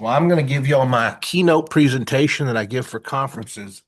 Well, I'm going to give you all my keynote presentation that I give for conferences.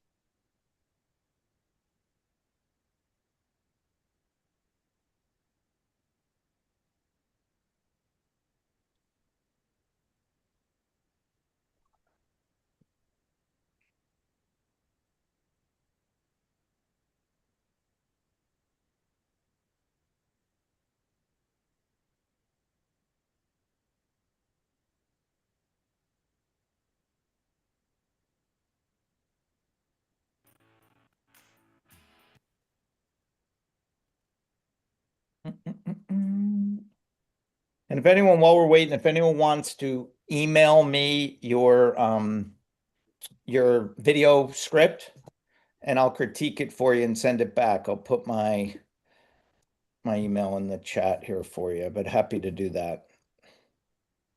And if anyone, while we're waiting, if anyone wants to email me your video script and I'll critique it for you and send it back. I'll put my email in the chat here for you, but happy to do that.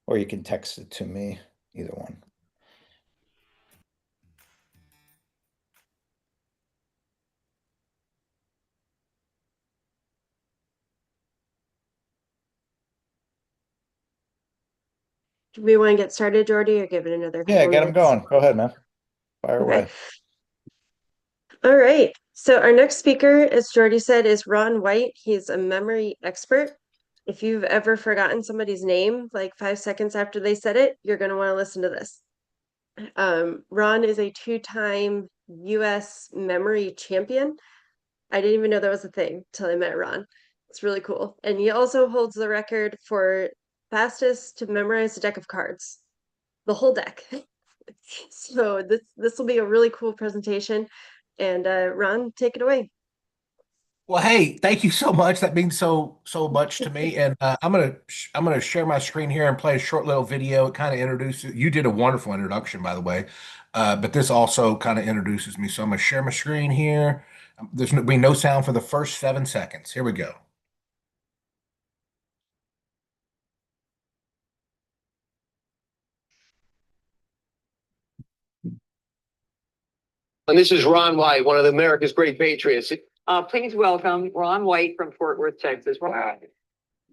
Or you can text it to me, either one. Do we want to get started, Jordy, or give it another Yeah, couple get them minutes? going. Go ahead, man. Fire Okay. away. All right. So our next speaker, as Jordy said, is Ron White. He's a memory expert. If you've ever forgotten somebody's name, like 5 seconds after they said it, you're going to want to listen to this. Ron is a two-time US memory champion. I didn't even know that was a thing till I met Ron. It's really cool. And he also holds the record for fastest to memorize a deck of cards, the whole deck. So this will be a really cool presentation. And Ron, take it away. Well, hey, thank you so much. That means so much to me. And I'm gonna share my screen here and play a short little video. It kind of introduces. You did a wonderful introduction, by the way. But this also kind of introduces me. So I'm gonna share my screen here. There's gonna be no sound for the first 7 seconds. Here we go. And this is Ron White, one of America's great patriots. Please welcome Ron White from Fort Worth, Texas. Wow.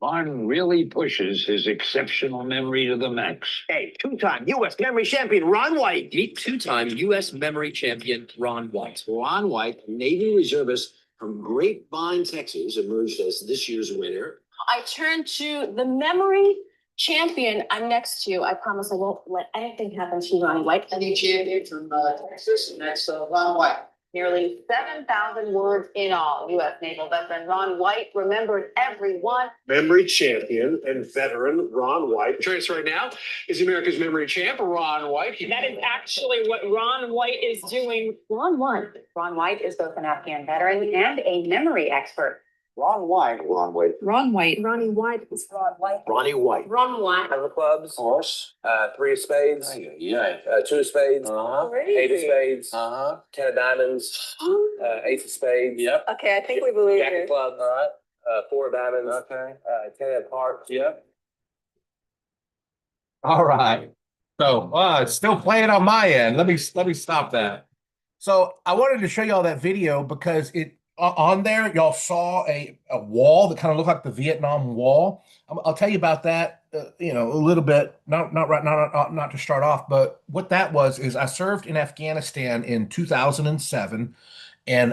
Ron really pushes his exceptional memory to the max. Hey, two-time U.S. memory champion Ron White. Meet two-time U.S. memory champion Ron White. Ron White, Navy reservist from Grapevine, Texas, emerged as this year's winner. I turn to the memory champion I'm next to. I promise I won't let anything happen to Ron White. Any champion from Texas, and that's Ron White. Nearly 7,000 words in all. U.S. naval veteran Ron White remembered everyone. Memory champion and veteran Ron White. Joining us right now is America's memory champ, Ron White. That is actually what Ron White is doing. Ron White is both an Afghan veteran and a memory expert. Ron White. Ronnie White is Ron White. Ronnie White. Ron White. Have the clubs. Horse. 3 of spades. Yeah. 2 of spades. Crazy. 8 of spades. 10 of diamonds. Uh-huh. 8 of spades. Yep. Okay, I think we believe Jack of you. clubs. All right. 4 of diamonds. Okay. 10 of hearts. Yep. All right. So it's still playing on my end. Let me stop that. So I wanted to show y'all that video because on there y'all saw a wall that kind of looked like the Vietnam Wall. I'll tell you about that. A little bit. Not to start off, but what that was is I served in Afghanistan in 2007, and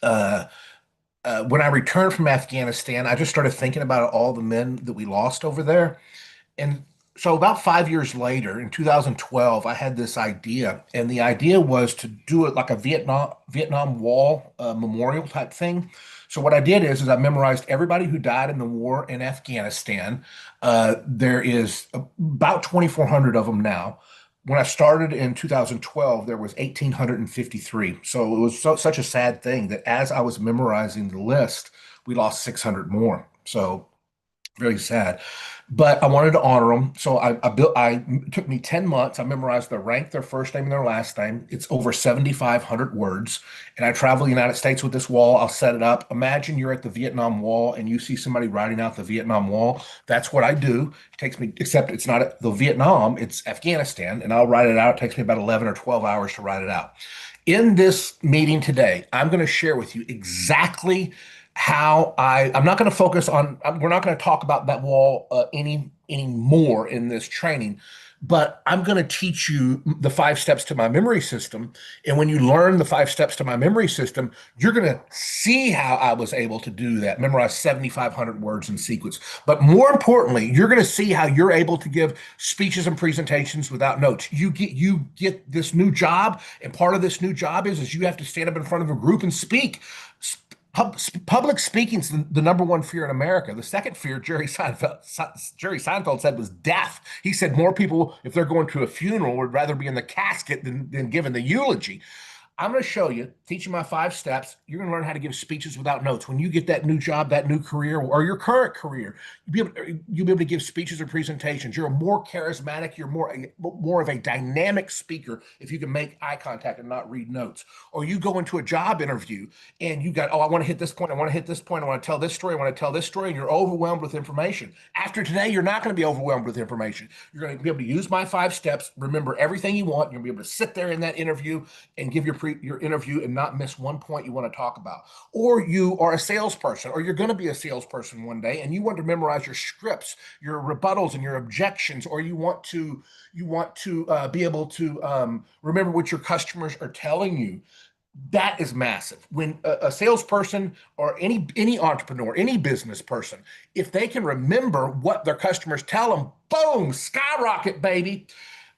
when I returned from Afghanistan, I just started thinking about all the men that we lost over there. And so about 5 years later, in 2012, I had this idea, and the idea was to do it like a Vietnam Wall memorial type thing. So what I did is I memorized everybody who died in the war in Afghanistan. There is about 2,400 of them now. When I started in 2012, there was 1,853. So it was such a sad thing that as I was memorizing the list, we lost 600 more. So very sad, but I wanted to honor them. So it took me 10 months. I memorized their rank, their first name, and their last name. It's over 7,500 words. And I travel the United States with this wall. I'll set it up. Imagine you're at the Vietnam Wall and you see somebody writing out the Vietnam Wall. That's what I do. It takes me, except it's not the Vietnam, it's Afghanistan. And I'll write it out. It takes me about 11 or 12 hours to write it out. In this meeting today, I'm going to share with you exactly how I'm not going to focus on, we're not going to talk about that wall any more in this training, but I'm going to teach you the 5 steps to my memory system. And when you learn the 5 steps to my memory system, you're going to see how I was able to do that, memorize 7,500 words in sequence. But more importantly, you're going to see how you're able to give speeches and presentations without notes. You get this new job, and part of this new job is you have to stand up in front of a group and speak. Public speaking is the number one fear in America. The second fear, Jerry Seinfeld said, was death. He said more people, if they're going to a funeral, would rather be in the casket than giving the eulogy. I'm going to show you, teach you my 5 steps. You're going to learn how to give speeches without notes. When you get that new job, that new career, or your current career, you'll be able to give speeches or presentations. You're more charismatic. You're more of a dynamic speaker if you can make eye contact and not read notes. Or you go into a job interview and you got, oh, I want to hit this point. I want to hit this point. I want to tell this story. I want to tell this story. And you're overwhelmed with information. After today, you're not going to be overwhelmed with information. You're going to be able to use my 5 steps, remember everything you want. You're going to be able to sit there in that interview and give your interview and not miss one point you want to talk about. Or you are a salesperson, or you're going to be a salesperson one day, and you want to memorize your scripts, your rebuttals, and your objections, or you want to be able to remember what your customers are telling you. That is massive. When a salesperson or any entrepreneur, any business person, if they can remember what their customers tell them, boom, skyrocket, baby.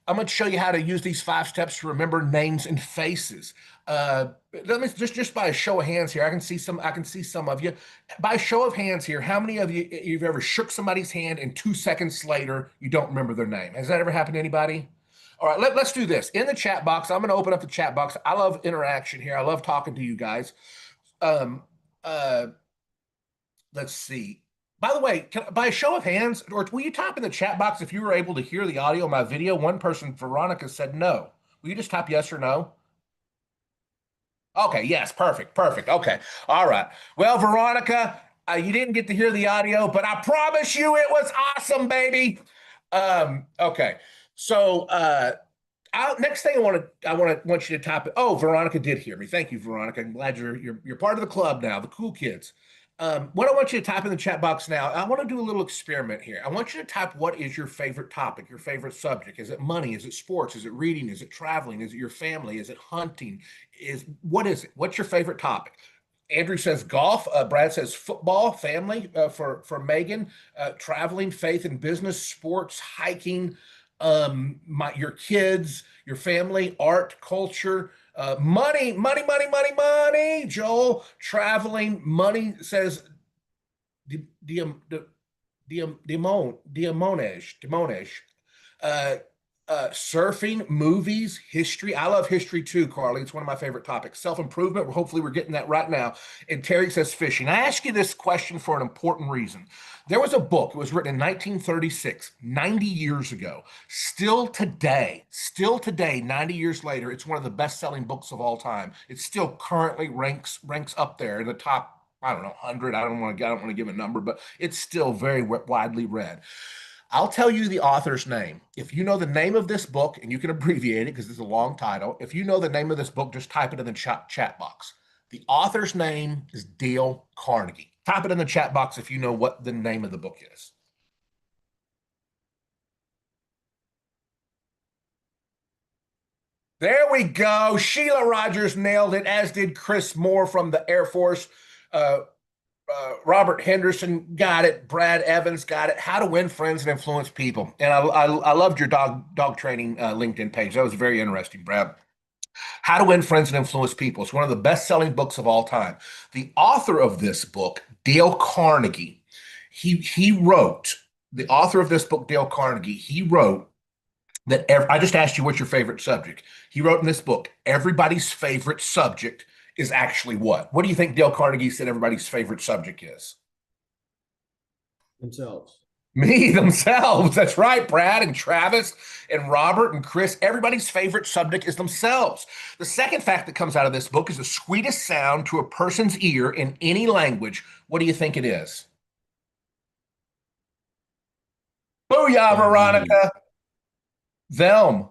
I'm going to show you how to use these 5 steps to remember names and faces. Let me just by a show of hands here. I can see some of you. By a show of hands here, how many of you've ever shook somebody's hand and 2 seconds later you don't remember their name? Has that ever happened to anybody? All right, let's do this. In the chat box, I'm going to open up the chat box. I love interaction here. I love talking to you guys. Um, uh, let's see. By the way, by a show of hands, or will you type in the chat box if you were able to hear the audio of my video? One person, Veronica, said no. Will you just type yes or no? Okay, yes, perfect. Okay, all right. Well, Veronica, you didn't get to hear the audio, but I promise you it was awesome, baby. Okay, so next thing I want you to type it. Oh, Veronica did hear me. Thank you, Veronica. I'm glad you're part of the club now, the cool kids. What I want you to type in the chat box now, I want to do a little experiment here. I want you to type what is your favorite topic, your favorite subject. Is it money? Is it sports? Is it reading? Is it traveling? Is it your family? Is it hunting? What is it? What's your favorite topic? Andrew says golf. Brad says football, family for Megan, traveling, faith and business, sports, hiking, your kids, your family, art, culture. Money. Joel, traveling, money says Diamonesh. Surfing, movies, history. I love history too, Carly. It's one of my favorite topics. Self-improvement. Hopefully we're getting that right now. And Terry says fishing. I ask you this question for an important reason. There was a book. It was written in 1936, 90 years ago. Still today, 90 years later, it's one of the best-selling books of all time. It still currently ranks up there in the top, I don't know, 100. I don't want to give a number, but it's still very widely read. I'll tell you the author's name. If you know the name of this book, and you can abbreviate it because it's a long title, if you know the name of this book, just type it in the chat box. The author's name is Dale Carnegie. Type it in the chat box if you know what the name of the book is. There we go. Sheila Rogers nailed it, as did Chris Moore from the Air Force. Robert Henderson got it. Brad Evans got it. How to Win Friends and Influence People. And I loved your dog training LinkedIn page. That was very interesting, Brad. How to Win Friends and Influence People. It's one of the best-selling books of all time. The author of this book, Dale Carnegie, the author of this book, Dale Carnegie, he wrote that I just asked you what's your favorite subject. He wrote in this book, everybody's favorite subject is actually what? What do you think Dale Carnegie said everybody's favorite subject is? Themselves. Themselves. That's right, Brad and Travis and Robert and Chris. Everybody's favorite subject is themselves. The second fact that comes out of this book is the sweetest sound to a person's ear in any language. What do you think it is? Booyah, Veronica. Them.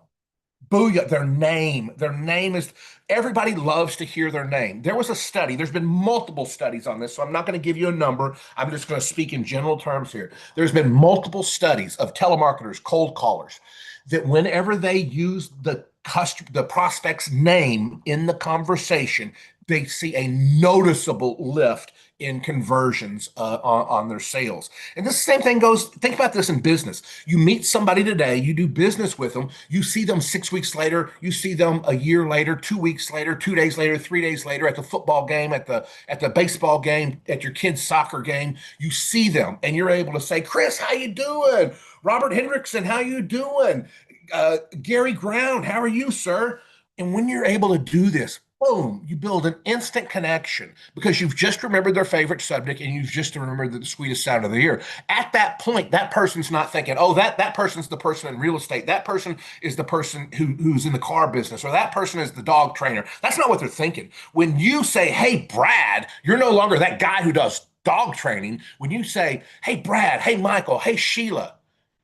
Booyah, their name is, everybody loves to hear their name. There was a study, there's been multiple studies on this, so I'm not going to give you a number. I'm just going to speak in general terms here. There's been multiple studies of telemarketers, cold callers, that whenever they use the prospect's name in the conversation, they see a noticeable lift in conversions on their sales. And this same thing goes, think about this in business. You meet somebody today, you do business with them, you see them 6 weeks later, you see them a year later, 2 weeks later, 2 days later, 3 days later, at the football game, at the baseball game, at your kid's soccer game, you see them and you're able to say, Chris, how you doing? Robert Hendrickson, how you doing? Gary Ground, how are you, sir? And when you're able to do this, boom, you build an instant connection because you've just remembered their favorite subject and you've just remembered the sweetest sound of the year. At that point, that person's not thinking, oh, that person's the person in real estate. That person is the person who's in the car business, or that person is the dog trainer. That's not what they're thinking. When you say, hey, Brad, you're no longer that guy who does dog training. When you say, hey, Brad, hey, Michael, hey, Sheila,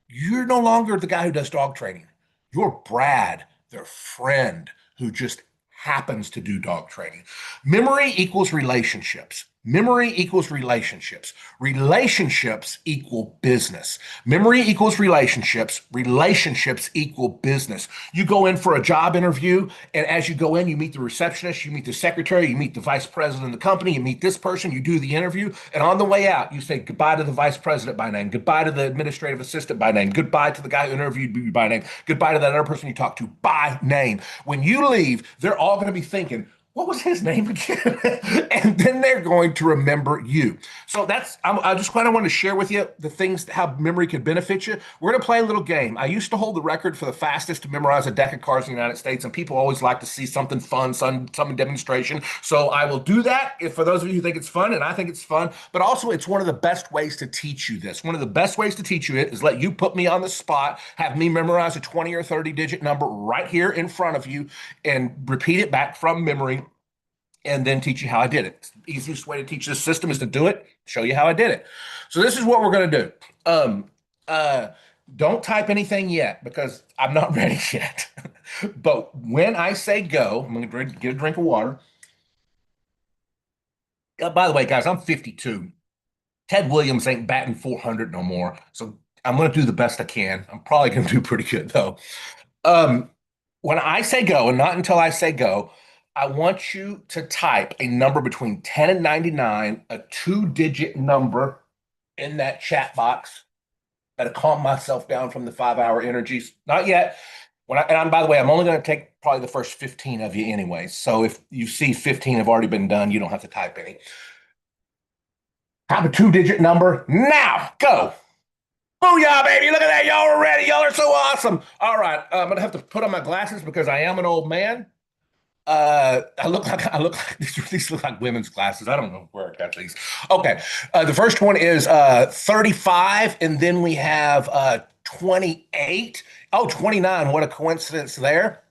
you're no longer the guy who does dog training. You're Brad, their friend who just happens to do dog training. Memory equals relationships. Memory equals relationships. Relationships equal business. Memory equals relationships. Relationships equal business. You go in for a job interview, and as you go in, you meet the receptionist, you meet the secretary, you meet the vice president of the company, you meet this person, you do the interview, and on the way out, you say goodbye to the vice president by name, goodbye to the administrative assistant by name, goodbye to the guy who interviewed you by name, goodbye to that other person you talked to by name. When you leave, they're all going to be thinking, what was his name again? And then they're going to remember you. So I just kind of want to share with you the things, how memory could benefit you. We're going to play a little game. I used to hold the record for the fastest to memorize a deck of cards in the United States, and people always like to see something fun, some demonstration. So I will do that if, for those of you who think it's fun, and I think it's fun, but also it's one of the best ways to teach you this. One of the best ways to teach you it is let you put me on the spot, have me memorize a 20 or 30 digit number right here in front of you, and repeat it back from memory, and then teach you how I did it. The easiest way to teach this system is to do it, show you how I did it. So this is what we're going to do. Don't type anything yet because I'm not ready yet. But when I say go, I'm going to get a drink of water. By the way, guys, I'm 52. Ted Williams ain't batting 400 no more. So I'm going to do the best I can. I'm probably going to do pretty good, though. When I say go, and not until I say go, I want you to type a number between 10 and 99, a 2-digit number in that chat box. Got to calm myself down from the 5-hour energies. Not yet. And by the way, I'm only going to take probably the first 15 of you anyway. So if you see 15 have already been done, you don't have to type any. Have a 2-digit number now. Go. Booyah, baby. Look at that. Y'all are ready. Y'all are so awesome. All right. I'm going to have to put on my glasses because I am an old man. I look like these look like women's glasses. I don't know where I got these. Okay. The first one is 35, and then we have 28. Oh, 29. What a coincidence there.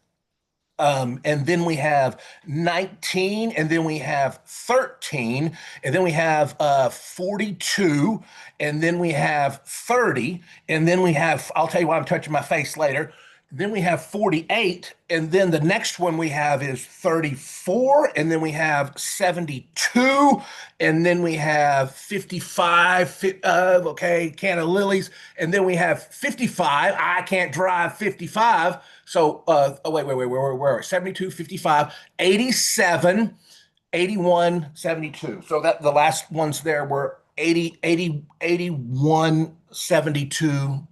And then we have 19, and then we have 13, and then we have 42, and then we have 30, and then we have, I'll tell you why I'm touching my face later. Then we have 48, and then the next one we have is 34, and then we have 72, and then we have 55, okay, can of lilies, and then we have 55, I can't drive 55, so, wait, 72, 55, 87, 81, 72. So that the last ones there were 80, 81, 72.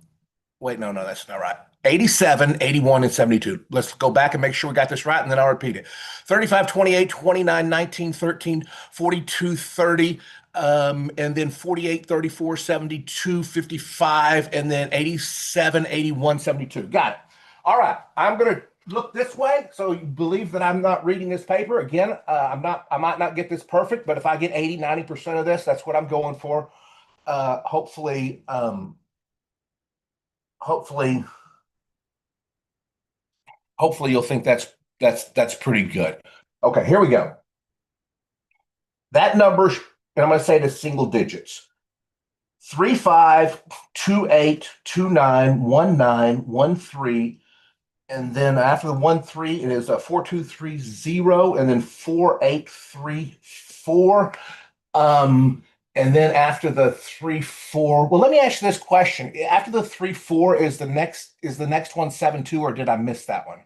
Wait, no, that's not right. 87, 81, and 72. Let's go back and make sure we got this right, and then I'll repeat it. 35, 28, 29, 19, 13, 42, 30, and then 48, 34, 72, 55, and then 87, 81, 72. Got it. All right. I'm going to look this way so you believe that I'm not reading this paper. Again, I might not get this perfect, but if I get 80, 90% of this, that's what I'm going for. Hopefully you'll think that's pretty good. Okay, here we go. That number, and I'm going to say the single digits. 35, 28, 29, 19, 13, And then after the 1-3, it is a 4-2-3-0, and then 4-8-3-4. And then after the 3-4, well, let me ask you this question. After the 3-4, is the next one 7-2, or did I miss that one?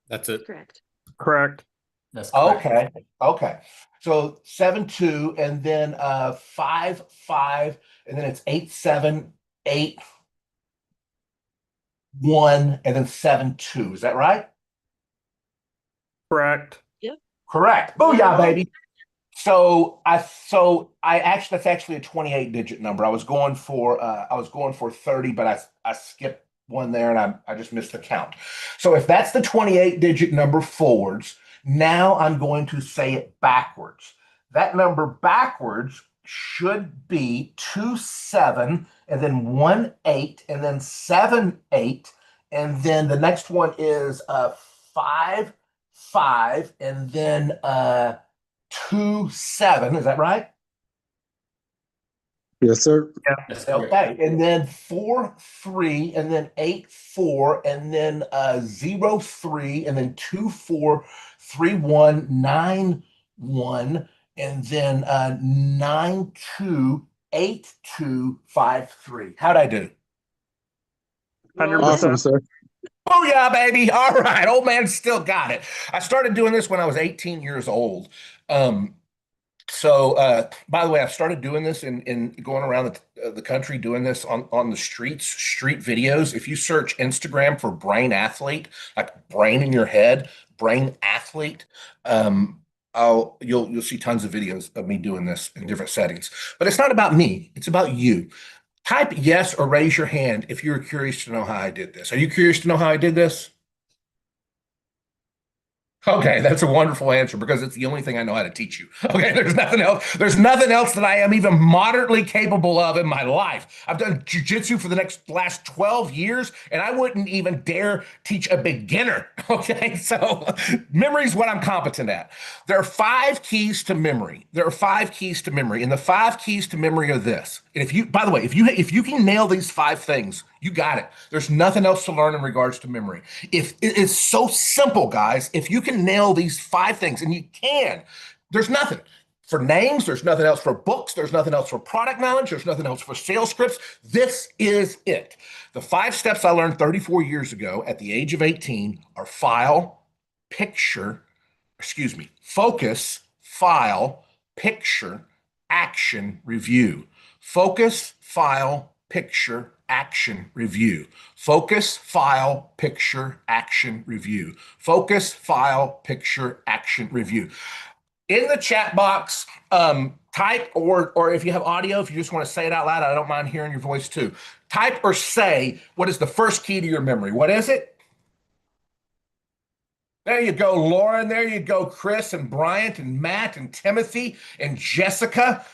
That's it. Correct. Correct. That's correct. Okay. Okay. So 7-2, and then 5-5, and then it's 8-7, 8-1, and then 7-2. Is that right? Correct. Yep. Correct. Booyah, baby. So I actually, that's actually a 28 digit number. I was going for 30, but I skipped one there and I just missed the count. So if that's the 28 digit number forwards, now I'm going to say it backwards. That number backwards should be 2-7 and then 1-8 and then 7-8, and then the next one is 5-5 and then 2-7. Is that right? Yes, sir. That's correct. Okay. And then 4-3, and then 8-4, and then 0-3, and then 2-4, 3-1, 9-1, and then 9-2, 8-2, 5-3. How'd I do? 100%. Awesome, sir. Oh yeah, baby. All right. Old man still got it. I started doing this when I was 18 years old. By the way, I've started doing this in going around the country doing this on the street videos. If you search Instagram for brain athlete, like brain in your head, brain athlete, you'll see tons of videos of me doing this in different settings. But it's not about me. It's about you. Type yes or raise your hand if you're curious to know how I did this. Are you curious to know how I did this? Okay, that's a wonderful answer because it's the only thing I know how to teach you. Okay, there's nothing else. There's nothing else that I am even moderately capable of in my life. I've done jujitsu for the last 12 years, and I wouldn't even dare teach a beginner. Okay, so memory is what I'm competent at. There are 5 keys to memory. There are 5 keys to memory, and the 5 keys to memory are this. And if you, by the way, if you can nail these 5 things, you got it. There's nothing else to learn in regards to memory. If it is so simple, guys, if you can nail these 5 things, and you can, there's nothing for names, there's nothing else for books, there's nothing else for product knowledge, there's nothing else for sales scripts. This is it. The 5 steps I learned 34 years ago at the age of 18 are focus, file, picture, action, review. Focus, file, picture, action, review. Focus, file, picture, action, review. Focus, file, picture, action, review. In the chat box, type or if you have audio, if you just want to say it out loud, I don't mind hearing your voice too. Type or say what is the first key to your memory. What is it? There you go, Lauren. There you go, Chris and Bryant and Matt and Timothy and Jessica.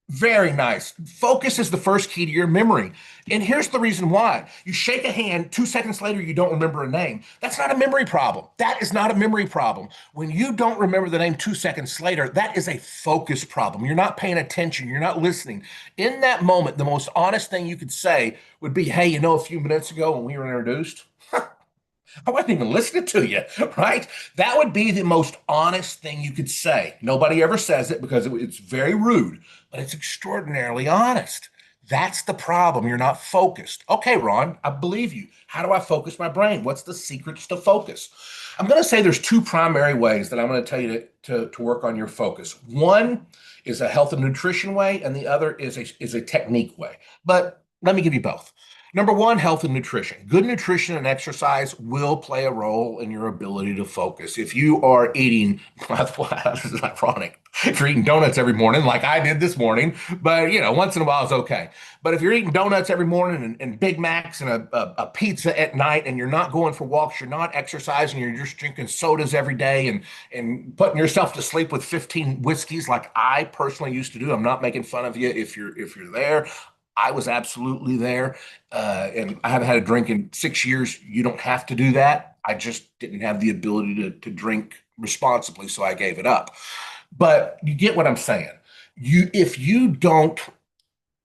Very nice. Focus is the first key to your memory. And here's the reason why. You shake a hand, 2 seconds later, you don't remember a name. That's not a memory problem. That is not a memory problem. When you don't remember the name 2 seconds later, that is a focus problem. You're not paying attention. You're not listening. In that moment, the most honest thing you could say would be, hey, a few minutes ago when we were introduced, I wasn't even listening to you, right? That would be the most honest thing you could say. Nobody ever says it because it's very rude, but it's extraordinarily honest. That's the problem. You're not focused. Okay, Ron, I believe you. How do I focus my brain? What's the secrets to focus? I'm going to say there's 2 primary ways that I'm going to tell you to work on your focus. One is a health and nutrition way, and the other is a technique way. But let me give you both. Number 1, health and nutrition. Good nutrition and exercise will play a role in your ability to focus. If you are eating, this is ironic, if you're eating donuts every morning, like I did this morning, but once in a while is okay. But if you're eating donuts every morning and Big Macs and a pizza at night, and you're not going for walks, you're not exercising, you're just drinking sodas every day and putting yourself to sleep with 15 whiskeys like I personally used to do. I'm not making fun of you if you're there. I was absolutely there, and I haven't had a drink in 6 years. You don't have to do that. I just didn't have the ability to drink responsibly, so I gave it up. But you get what I'm saying. If you don't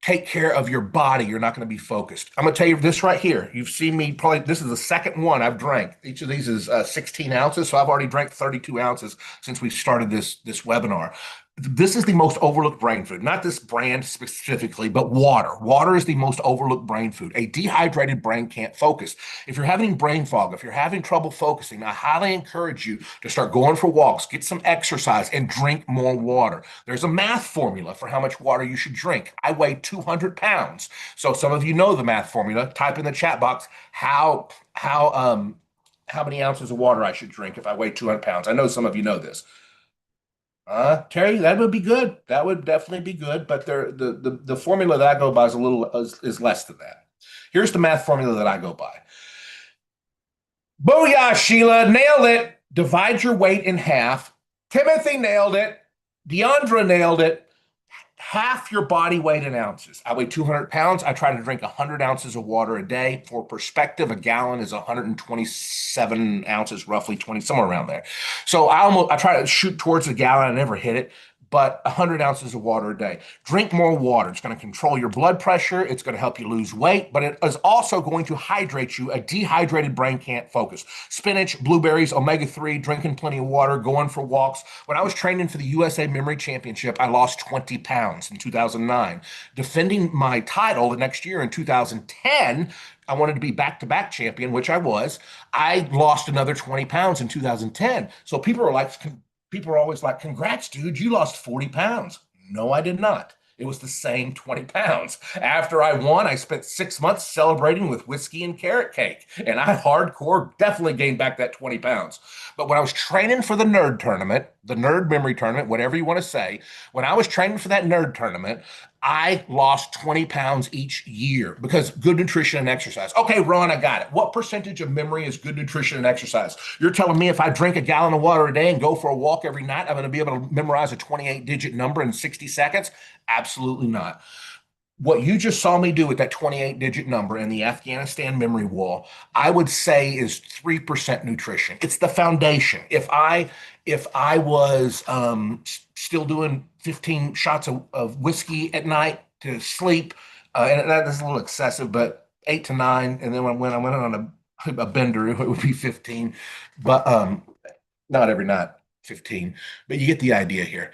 take care of your body, you're not going to be focused. I'm going to tell you this right here. You've seen me probably, this is the second one I've drank. Each of these is 16 ounces. So I've already drank 32 ounces since we started this webinar. This is the most overlooked brain food, not this brand specifically, but water. Water is the most overlooked brain food. A dehydrated brain can't focus. If you're having brain fog, if you're having trouble focusing, I highly encourage you to start going for walks, get some exercise, and drink more water. There's a math formula for how much water you should drink. I weigh 200 pounds. So some of you know the math formula. Type in the chat box how many ounces of water I should drink if I weigh 200 pounds. I know some of you know this. Terry, that would be good. That would definitely be good. But the formula that I go by is less than that. Here's the math formula that I go by. Booyah, Sheila, nailed it. Divide your weight in half. Timothy nailed it. Deandra nailed it. Half your body weight in ounces. I weigh 200 pounds. I try to drink 100 ounces of water a day. For perspective, a gallon is 127 ounces, roughly 20, somewhere around there. So I try to shoot towards the gallon. I never hit it, but 100 ounces of water a day. Drink more water. It's going to control your blood pressure. It's going to help you lose weight, but it is also going to hydrate you. A dehydrated brain can't focus. Spinach, blueberries, omega-3, drinking plenty of water, going for walks. When I was training for the USA Memory Championship, I lost 20 pounds in 2009. Defending my title the next year in 2010, I wanted to be back-to-back champion, which I was. I lost another 20 pounds in 2010. So people are always like, congrats, dude, you lost 40 pounds. No, I did not. It was the same 20 pounds. After I won, I spent 6 months celebrating with whiskey and carrot cake. And I hardcore definitely gained back that 20 pounds. But when I was training for the nerd tournament, the nerd memory tournament, whatever you want to say, when I was training for that nerd tournament, I lost 20 pounds each year because good nutrition and exercise. Okay, Ron, I got it. What percentage of memory is good nutrition and exercise? You're telling me if I drink a gallon of water a day and go for a walk every night, I'm going to be able to memorize a 28-digit number in 60 seconds? Absolutely not. What you just saw me do with that 28-digit number in the Afghanistan memory wall, I would say is 3% nutrition. It's the foundation. If I was still doing 15 shots of whiskey at night to sleep, and that is a little excessive, but 8 to 9, and then when I went on a bender, it would be 15, but not every night 15. But you get the idea here.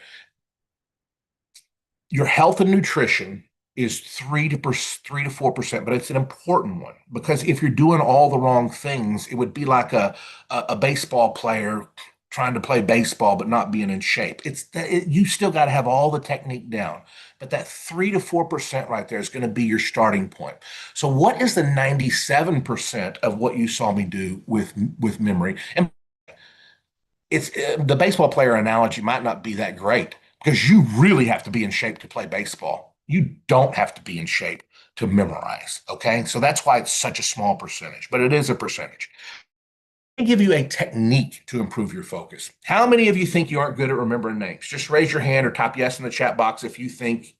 Your health and nutrition is 3 to 4%, but it's an important one because if you're doing all the wrong things, it would be like a baseball player trying to play baseball but not being in shape. You still got to have all the technique down, but that 3 to 4% right there is going to be your starting point. So what is the 97% of what you saw me do with memory? And it's the baseball player analogy might not be that great because you really have to be in shape to play baseball. You don't have to be in shape to memorize. Okay. So that's why it's such a small percentage, but it is a percentage. Let me give you a technique to improve your focus. How many of you think you aren't good at remembering names? Just raise your hand or type yes in the chat box if you think.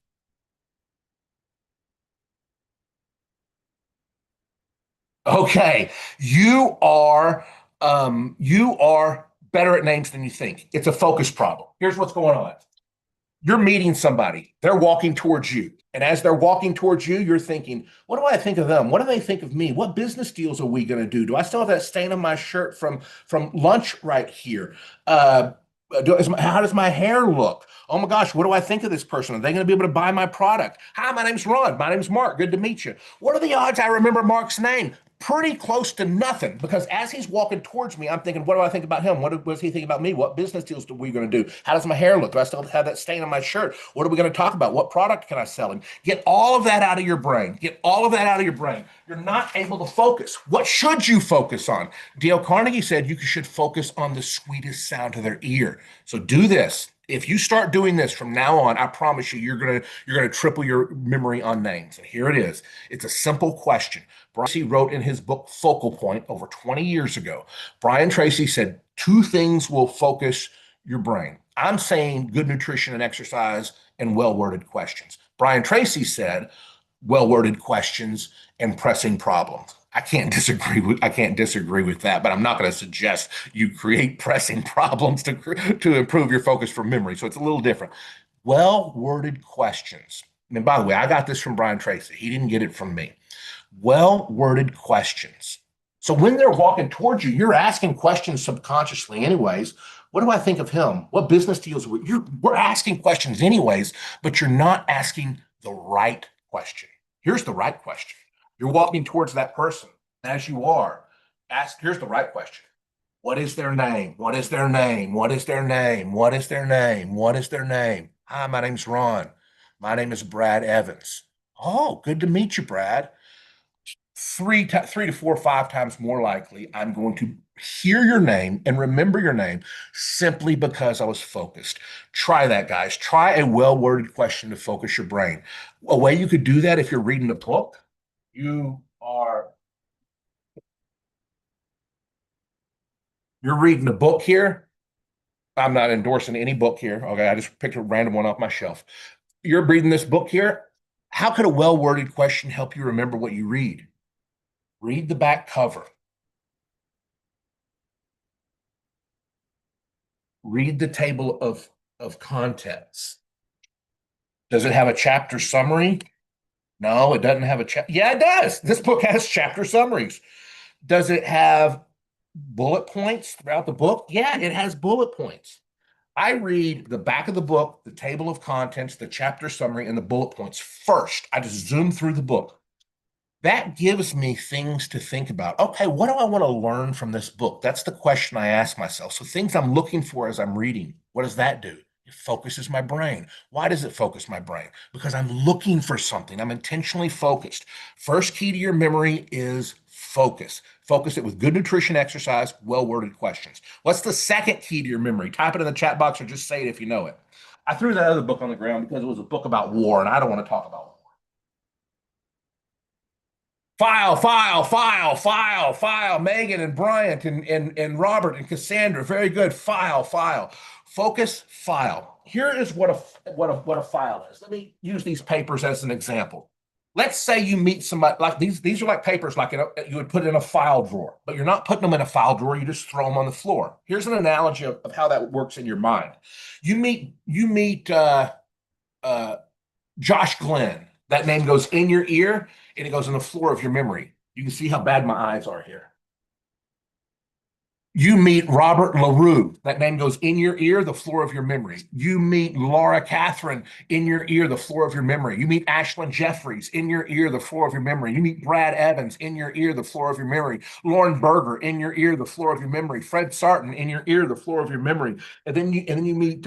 Okay. You are better at names than you think. It's a focus problem. Here's what's going on. You're meeting somebody. They're walking towards you. And as they're walking towards you, you're thinking, what do I think of them? What do they think of me? What business deals are we going to do? Do I still have that stain on my shirt from lunch right here? How does my hair look? Oh my gosh, what do I think of this person? Are they going to be able to buy my product? Hi, my name's Ron. My name's Mark. Good to meet you. What are the odds I remember Mark's name? Pretty close to nothing, because as he's walking towards me, I'm thinking, what do I think about him? What does he think about me? What business deals are we going to do? How does my hair look? Do I still have that stain on my shirt? What are we going to talk about? What product can I sell him? Get all of that out of your brain. Get all of that out of your brain. You're not able to focus. What should you focus on? Dale Carnegie said you should focus on the sweetest sound to their ear. So do this. If you start doing this from now on, I promise you, you're gonna triple your memory on names. And here it is. It's a simple question. Brian Tracy wrote in his book Focal Point over 20 years ago. Brian Tracy said 2 things will focus your brain. I'm saying good nutrition and exercise and well-worded questions. Brian Tracy said well-worded questions and pressing problems. I can't disagree with that, but I'm not going to suggest you create pressing problems to improve your focus for memory. So it's a little different. Well-worded questions. And by the way, I got this from Brian Tracy. He didn't get it from me. Well-worded questions. So when they're walking towards you, you're asking questions subconsciously anyways. What do I think of him? What business deals with? We're asking questions anyways, but you're not asking the right question. Here's the right question. You're walking towards that person. As you are, here's the right question. What is their name? What is their name? What is their name? What is their name? What is their name? Hi, my name's Ron. My name is Brad Evans. Oh, good to meet you, Brad. Three to four, 5 times more likely, I'm going to hear your name and remember your name simply because I was focused. Try that, guys. Try a well-worded question to focus your brain. A way you could do that if you're reading a book, you're reading a book here. I'm not endorsing any book here. Okay, I just picked a random one off my shelf. You're reading this book here. How could a well-worded question help you remember what you read? Read the back cover. Read the table of contents. Does it have a chapter summary? No, it doesn't have a chapter. Yeah, it does. This book has chapter summaries. Does it have bullet points throughout the book? Yeah, it has bullet points. I read the back of the book, the table of contents, the chapter summary, and the bullet points first. I just zoom through the book. That gives me things to think about. Okay, what do I want to learn from this book? That's the question I ask myself. So things I'm looking for as I'm reading, what does that do? It focuses my brain. Why does it focus my brain? Because I'm looking for something. I'm intentionally focused. First key to your memory is focus. Focus it with good nutrition, exercise, well-worded questions. What's the second key to your memory? Type it in the chat box or just say it if you know it. I threw that other book on the ground because it was a book about war, and I don't want to talk about war. File. Megan and Bryant and Robert and Cassandra. Very good. File. Focus, file. Here is what a file is. Let me use these papers as an example. Let's say you meet somebody like these are like papers like you would put in a file drawer, but you're not putting them in a file drawer, you just throw them on the floor. Here's an analogy of how that works in your mind. You meet Josh Glenn. That name goes in your ear and it goes on the floor of your memory. You can see how bad my eyes are here. You meet Robert LaRue. That name goes in your ear, the floor of your memory. You meet Laura Catherine in your ear, the floor of your memory. You meet Ashlyn Jeffries in your ear, the floor of your memory. You meet Brad Evans in your ear, the floor of your memory. Lauren Berger in your ear, the floor of your memory. Fred Sarton in your ear, the floor of your memory. And then you meet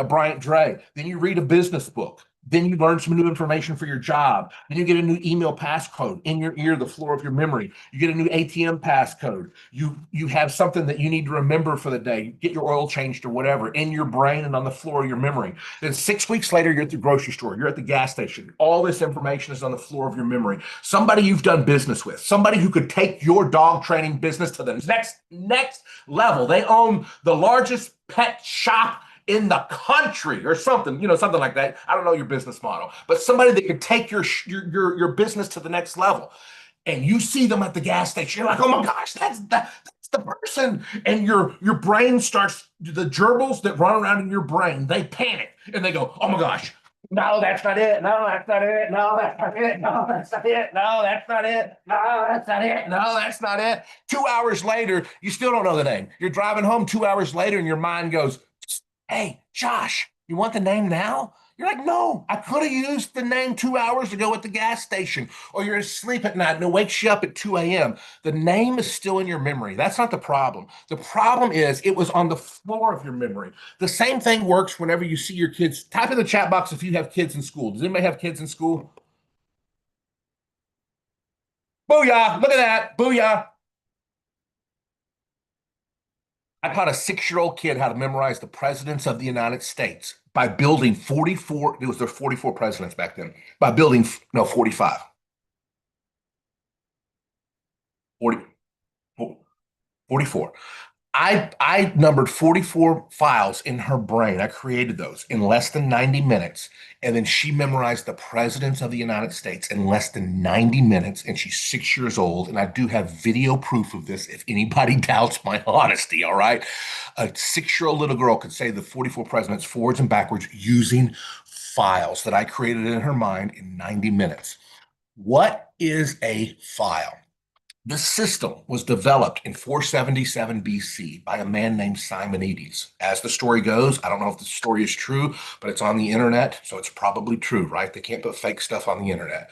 Bryant Dre. Then you read a business book. Then you learn some new information for your job. Then you get a new email passcode in your ear, the floor of your memory. You get a new ATM passcode. You have something that you need to remember for the day. Get your oil changed or whatever in your brain and on the floor of your memory. Then 6 weeks later, you're at the grocery store. You're at the gas station. All this information is on the floor of your memory. Somebody you've done business with. Somebody who could take your dog training business to the next level. They own the largest pet shop in the country or something, something like that. I don't know your business model, but somebody that could take your business to the next level. And you see them at the gas station. You're like, oh my gosh, that's the person. And your brain starts, the gerbils that run around in your brain, they panic and they go, oh my gosh, no, that's not it. No, that's not it. No, that's not it. No, that's not it. No, that's not it. No, that's not it. No, that's not it. 2 hours later, you still don't know the name. You're driving home 2 hours later and your mind goes, hey, Josh, you want the name now? You're like, no, I could have used the name 2 hours ago at the gas station. Or you're asleep at night and it wakes you up at 2 a.m. The name is still in your memory. That's not the problem. The problem is it was on the floor of your memory. The same thing works whenever you see your kids. Type in the chat box if you have kids in school. Does anybody have kids in school? Booyah! Look at that. Booyah. I taught a 6-year-old kid how to memorize the presidents of the United States by building 44. It was there 44 presidents back then. By building, no, 45. 40, 44. I numbered 44 files in her brain. I created those in less than 90 minutes. And then she memorized the presidents of the United States in less than 90 minutes. And she's 6 years old. And I do have video proof of this if anybody doubts my honesty. All right. A 6 year old little girl could say the 44 presidents forwards and backwards using files that I created in her mind in 90 minutes. What is a file? This system was developed in 477 BC by a man named Simonides. As the story goes, I don't know if the story is true, but it's on the internet, so it's probably true, right? They can't put fake stuff on the internet.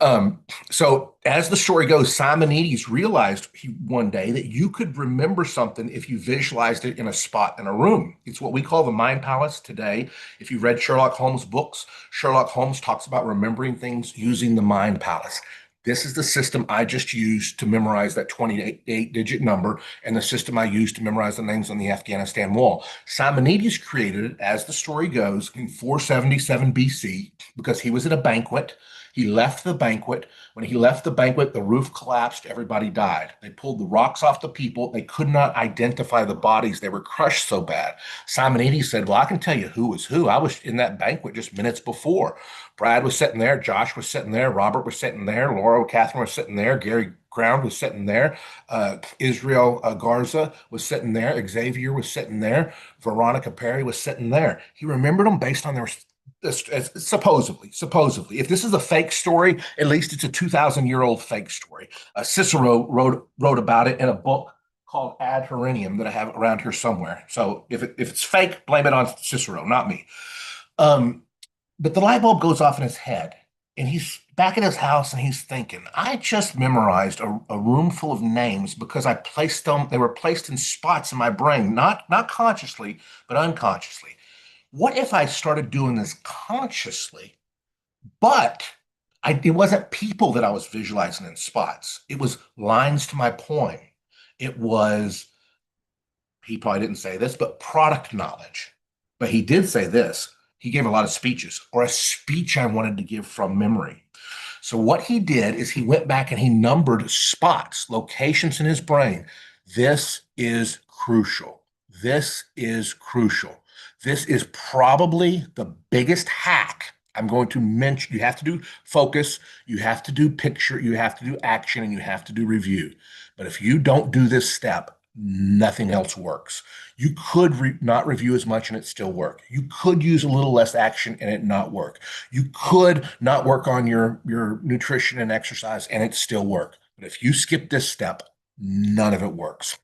Um, so as the story goes, Simonides realized one day that you could remember something if you visualized it in a spot in a room. It's what we call the mind palace today. If you read Sherlock Holmes books, Sherlock Holmes talks about remembering things using the mind palace. This is the system I just used to memorize that 28-digit number and the system I used to memorize the names on the Afghanistan wall. Simonides created it, as the story goes, in 477 BC because he was at a banquet. He left the banquet. When he left the banquet, the roof collapsed. Everybody died. They pulled the rocks off the people. They could not identify the bodies. They were crushed so bad. Simonides said, well, I can tell you who was who. I was in that banquet just minutes before. Brad was sitting there. Josh was sitting there. Robert was sitting there. Laura Catherine was sitting there. Gary Ground was sitting there. Israel Garza was sitting there. Xavier was sitting there. Veronica Perry was sitting there. He remembered them based on their supposedly. If this is a fake story, at least it's a 2,000-year-old fake story. Cicero wrote about it in a book called Ad Herennium that I have around here somewhere. So if it's fake, blame it on Cicero, not me. But the light bulb goes off in his head, and he's back at his house, and he's thinking, I just memorized a room full of names because I placed them, they were placed in spots in my brain, not consciously, but unconsciously. What if I started doing this consciously, but it wasn't people that I was visualizing in spots. It was lines to my poem. It was, he probably didn't say this, but product knowledge. But he did say this. He gave a lot of speeches, or a speech I wanted to give from memory. So what he did is he went back and he numbered spots, locations in his brain. This is crucial. This is crucial. This is probably the biggest hack I'm going to mention. You have to do focus, you have to do picture, you have to do action, and you have to do review. But if you don't do this step, nothing else works. You could not review as much and it still work. You could use a little less action and it not work. You could not work on your nutrition and exercise and it still work. But if you skip this step, none of it works.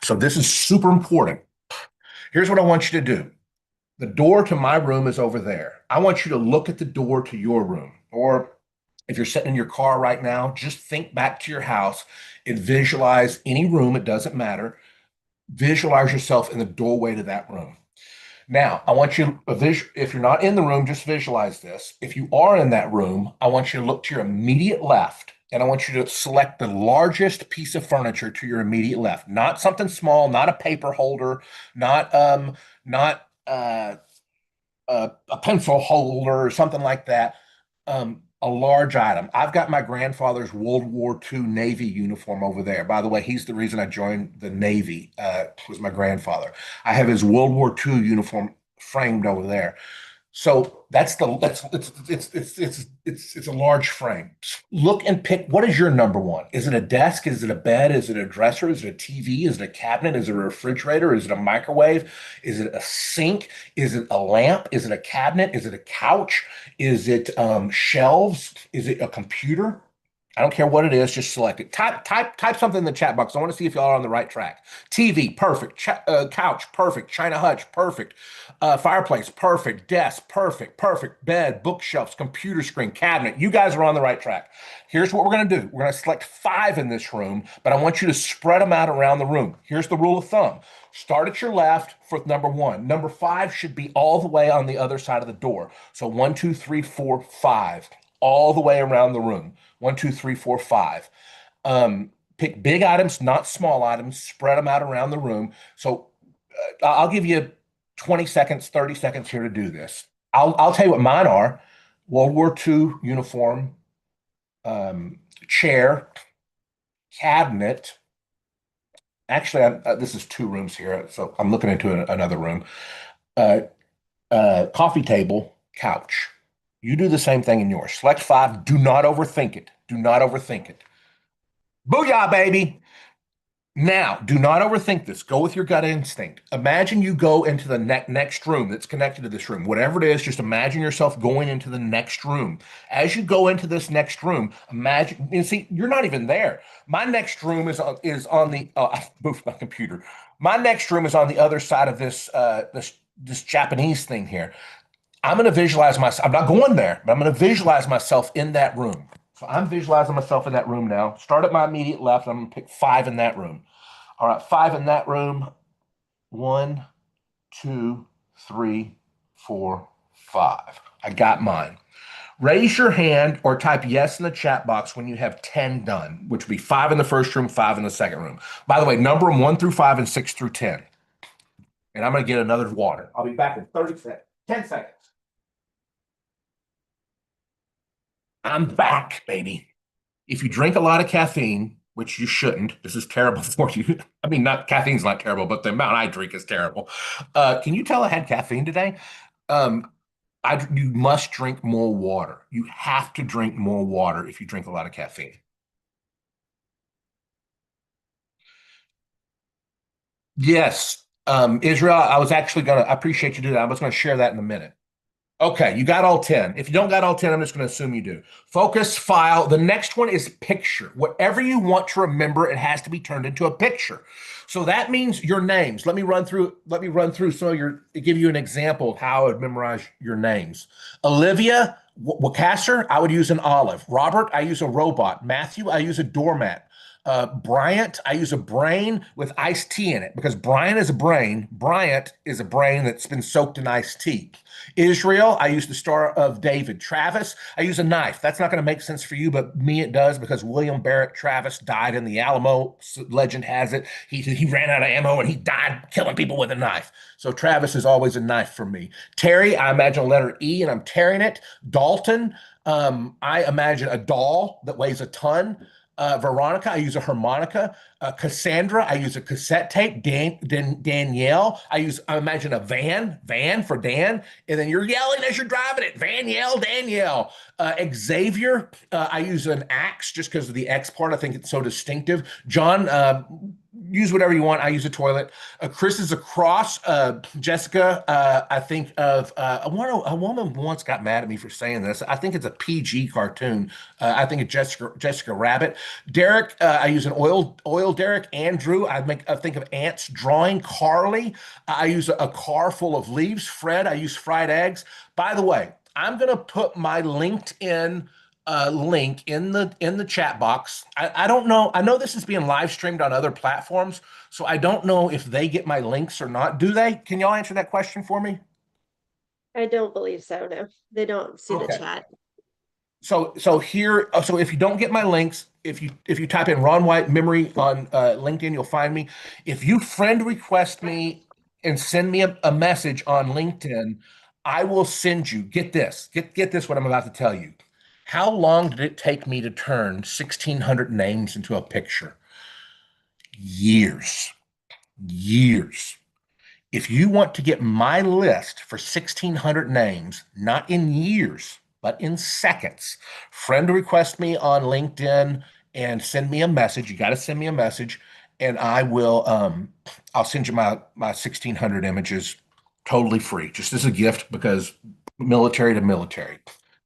So this is super important. Here's what I want you to do. The door to my room is over there. I want you to look at the door to your room. Or if you're sitting in your car right now, just think back to your house and visualize any room. It doesn't matter. Visualize yourself in the doorway to that room. Now, I want you, if you're not in the room, just visualize this. If you are in that room, I want you to look to your immediate left, and I want you to select the largest piece of furniture to your immediate left. Not something small, not a paper holder, not a pencil holder or something like that. A large item. I've got my grandfather's World War II Navy uniform over there. By the way, he's the reason I joined the Navy, was my grandfather. I have his World War II uniform framed over there. So that's it's a large frame. Look and pick, what is your number one? Is it a desk? Is it a bed? Is it a dresser? Is it a TV? Is it a cabinet? Is it a refrigerator? Is it a microwave? Is it a sink? Is it a lamp? Is it a cabinet? Is it a couch? Is it shelves? Is it a computer? I don't care what it is, just select it. Type something in the chat box. I want to see if y'all are on the right track. TV, perfect. Couch, perfect. China hutch, perfect. Fireplace, perfect. Desk, perfect. Bed, bookshelves, computer screen, cabinet. You guys are on the right track. Here's what we're going to do. We're going to select 5 in this room, but I want you to spread them out around the room. Here's the rule of thumb. Start at your left for number 1. Number 5 should be all the way on the other side of the door. So 1, 2, 3, 4, 5, all the way around the room. 1, 2, 3, 4, 5. Pick big items, not small items. Spread them out around the room. So I'll give you 20 seconds, 30 seconds here to do this. I'll tell you what mine are. World War II uniform, chair, cabinet, Actually, this is two rooms here, so I'm looking into another room. Uh, Coffee table, couch. You do the same thing in yours. Select five. Do not overthink it. Do not overthink it. Booyah, baby. Now, do not overthink this. Go with your gut instinct. Imagine you go into the next room that's connected to this room. Whatever it is, just imagine yourself going into the next room. As you go into this next room, imagine, you see, you're not even there. My next room is on the, I moved my computer. My next room is on the other side of this Japanese thing here. I'm going to visualize myself. I'm not going there, but I'm going to visualize myself in that room. So I'm visualizing myself in that room now. Start at my immediate left. I'm going to pick five in that room. All right, five in that room. One, two, three, four, five. I got mine. Raise your hand or type yes in the chat box when you have 10 done, which would be five in the first room, five in the second room. By the way, number them one through five and six through 10. And I'm going to get another water. I'll be back in 30 seconds, 10 seconds. I'm back, baby. If you drink a lot of caffeine, which you shouldn't, this is terrible for you. I mean, not caffeine's not terrible, but the amount I drink is terrible. Can you tell I had caffeine today? Um, you must drink more water. You have to drink more water if you drink a lot of caffeine. Yes, Israel, I appreciate you doing that. I was going to share that in a minute. Okay, you got all 10. If you don't got all 10, I'm just going to assume you do. Focus, file. The next one is picture. Whatever you want to remember, it has to be turned into a picture. So that means your names. Let me run through give you an example of how I would memorize your names. Olivia Wakasser, I would use an olive. Robert, I use a robot. Matthew, I use a doormat. Bryant, I use a brain with iced tea in it because Brian is a brain. Bryant is a brain that's been soaked in iced tea. Israel, I use the Star of David. Travis, I use a knife. That's not going to make sense for you, but me it does because William Barrett Travis died in the Alamo. Legend has it. He ran out of ammo and he died killing people with a knife. So Travis is always a knife for me. Terry, I imagine a letter E and I'm tearing it. Dalton, I imagine a doll that weighs a ton. Veronica, I use a harmonica. Cassandra, I use a cassette tape. Danielle, I imagine a van for Dan. And then you're yelling as you're driving it. Van yell, Danielle. Xavier, I use an axe just because of the X part. I think it's so distinctive. John, use whatever you want. I use a toilet. Chris is a cross. Jessica, I think of a woman once got mad at me for saying this. I think it's a PG cartoon. I think of Jessica Rabbit. Derek, I use an oil Derek. Andrew, I think of ants drawing. Carly, I use a car full of leaves. Fred, I use fried eggs. By the way, I'm gonna put my LinkedIn link in the chat box. I don't know. I know this is being live streamed on other platforms, so I don't know if they get my links or not. Do they? Can y'all answer that question for me? I don't believe so, no. They don't see the Okay. chat. So if you don't get my links, if you type in Ron White Memory on LinkedIn, you'll find me. If you friend request me and send me a message on LinkedIn, I will send you. Get this. Get this. What I'm about to tell you. How long did it take me to turn 1,600 names into a picture? Years. Years. If you want to get my list for 1,600 names, not in years, but in seconds, friend request me on LinkedIn and send me a message. You got to send me a message, and I'll send you my 1,600 images totally free, just as a gift because military to military.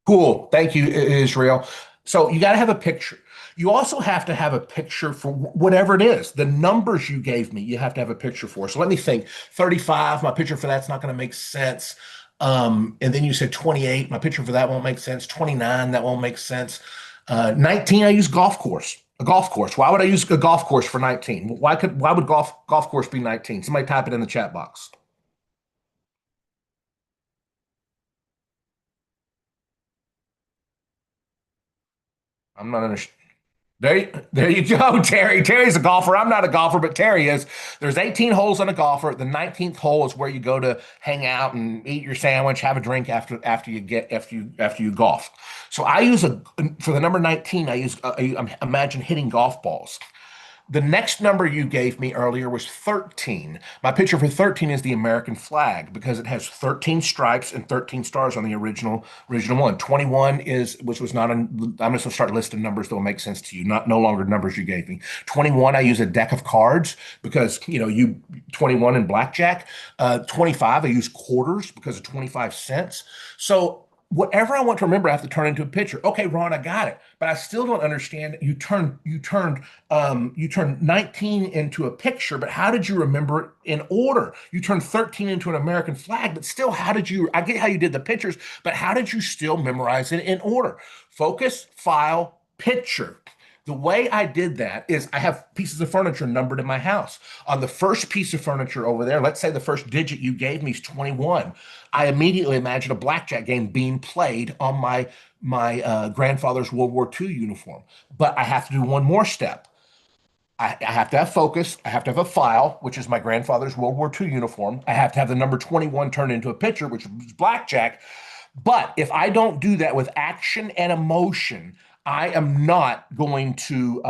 Cool. Thank you, Israel. So you got to have a picture. You also have to have a picture for whatever it is. The numbers you gave me, you have to have a picture for. So let me think. 35, my picture for that's not going to make sense. And then you said 28, my picture for that won't make sense. 29, that won't make sense. 19, I use golf course. A golf course. Why would I use a golf course for 19? Why would golf course be 19? Somebody type it in the chat box. I'm not understanding. There you go, Terry. Terry's a golfer. I'm not a golfer, but Terry is. There's 18 holes on a golfer. The 19th hole is where you go to hang out and eat your sandwich, have a drink after you golf. So I use for the number 19. I imagine hitting golf balls. The next number you gave me earlier was 13. My picture for 13 is the American flag because it has 13 stripes and 13 stars on the original one. 21 is, which was not an, I'm just gonna start listing numbers that will make sense to you, not no longer numbers you gave me. 21, I use a deck of cards because you 21 in blackjack. 25, I use quarters because of 25 cents. So whatever I want to remember, I have to turn into a picture. Okay, Ron, I got it, but I still don't understand. You turned 19 into a picture, but how did you remember it in order? You turned 13 into an American flag, but still, how did you? I get how you did the pictures, but how did you still memorize it in order? Focus, file, picture. The way I did that is I have pieces of furniture numbered in my house. On the first piece of furniture over there, let's say the first digit you gave me is 21. I immediately imagine a blackjack game being played on my grandfather's World War II uniform. But I have to do one more step. I have to have focus. I have to have a file, which is my grandfather's World War II uniform. I have to have the number 21 turned into a picture, which is blackjack. But if I don't do that with action and emotion, I am not going to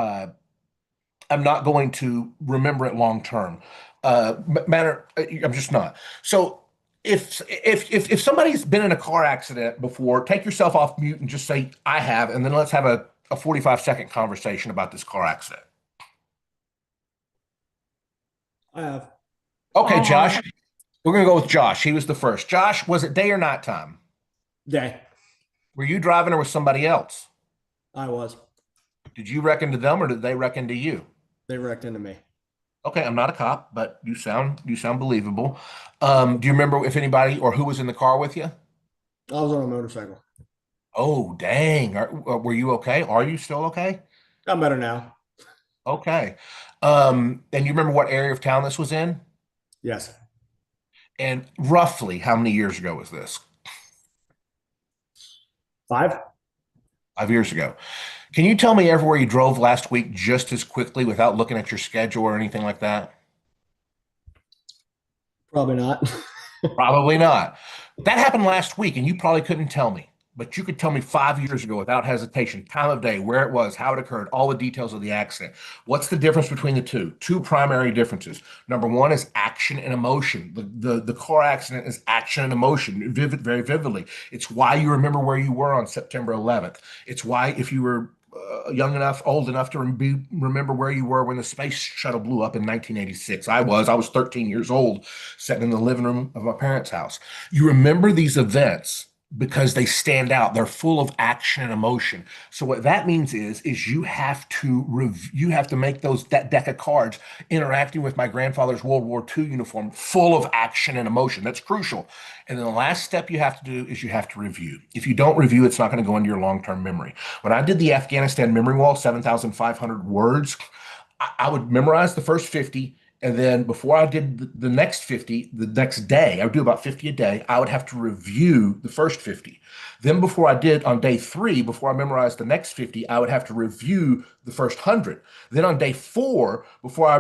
remember it long term. I'm just not. So if somebody's been in a car accident before, take yourself off mute and just say I have, and then let's have a 45-second conversation about this car accident. I have. Okay, Josh. We're gonna go with Josh. He was the first. Josh, was it day or night time? Day. Were you driving or was somebody else? I was. Did you reckon to them or did they reckon to you? They wrecked into me. Okay, I'm not a cop, but you sound believable. Do you remember if anybody or who was in the car with you? I was on a motorcycle. Oh, dang. Were you okay? Are you still okay? I'm better now. Okay. And you remember what area of town this was in? Yes. And roughly how many years ago was this? 5. 5 years ago. Can you tell me everywhere you drove last week just as quickly without looking at your schedule or anything like that? Probably not. Probably not. That happened last week, and you probably couldn't tell me, but you could tell me 5 years ago without hesitation, time of day, where it was, how it occurred, all the details of the accident. What's the difference between the two? Two primary differences. Number one is action and emotion. The car accident is action and emotion, very vividly. It's why you remember where you were on September 11th. It's why if you were young enough, old enough to remember where you were when the space shuttle blew up in 1986. I was 13 years old, sitting in the living room of my parents' house. You remember these events because they stand out. They're full of action and emotion. So what that means is you have to make that deck of cards interacting with my grandfather's World War II uniform full of action and emotion. That's crucial. And then the last step you have to do is you have to review. If you don't review, it's not going to go into your long-term memory. When I did the Afghanistan memory wall, 7,500 words, I would memorize the first 50. And then before I did the next 50, the next day, I would do about 50 a day. I would have to review the first 50. Then before I did on day 3, before I memorized the next 50, I would have to review the first 100. Then on day 4, before I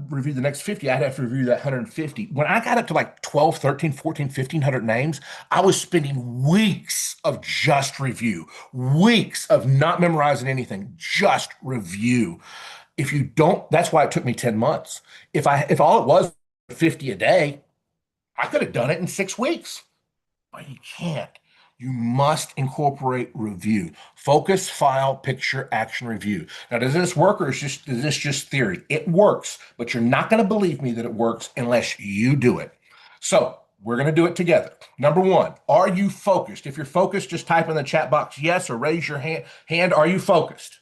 review the next 50, I'd have to review that 150. When I got up to like 12, 13, 14, 1,500 names, I was spending weeks of just review, weeks of not memorizing anything, just review. If you don't, that's why it took me 10 months. If all it was 50 a day, I could have done it in 6 weeks. But you can't. You must incorporate review. Focus, file, picture, action, review. Now, does this work or is this just theory? It works, but you're not going to believe me that it works unless you do it. So we're going to do it together. Number 1, are you focused? If you're focused, just type in the chat box yes or raise your hand. Are you focused?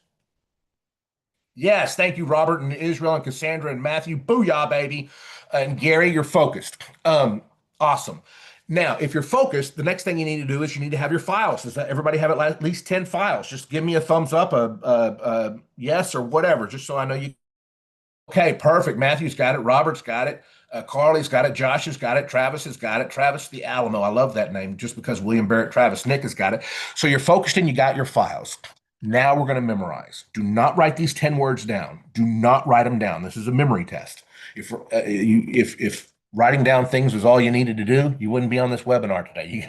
Yes, thank you, Robert and Israel and Cassandra and Matthew. Booyah, baby. And Gary, you're focused. Awesome. Now, if you're focused, the next thing you need to do is you need to have your files. Does everybody have at least 10 files? Just give me a thumbs up, a yes or whatever, just so I know you. Okay, perfect. Matthew's got it. Robert's got it. Carly's got it. Josh has got it. Travis has got it. Travis the Alamo. I love that name just because William Barrett Travis. Nick has got it. So you're focused and you got your files. Now we're going to memorize. Do not write these 10 words down. Do not write them down. This is a memory test. If writing down things was all you needed to do, you wouldn't be on this webinar today. You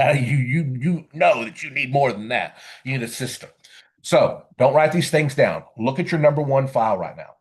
know that you need more than that. You need a system. So don't write these things down. Look at your number 1 file right now.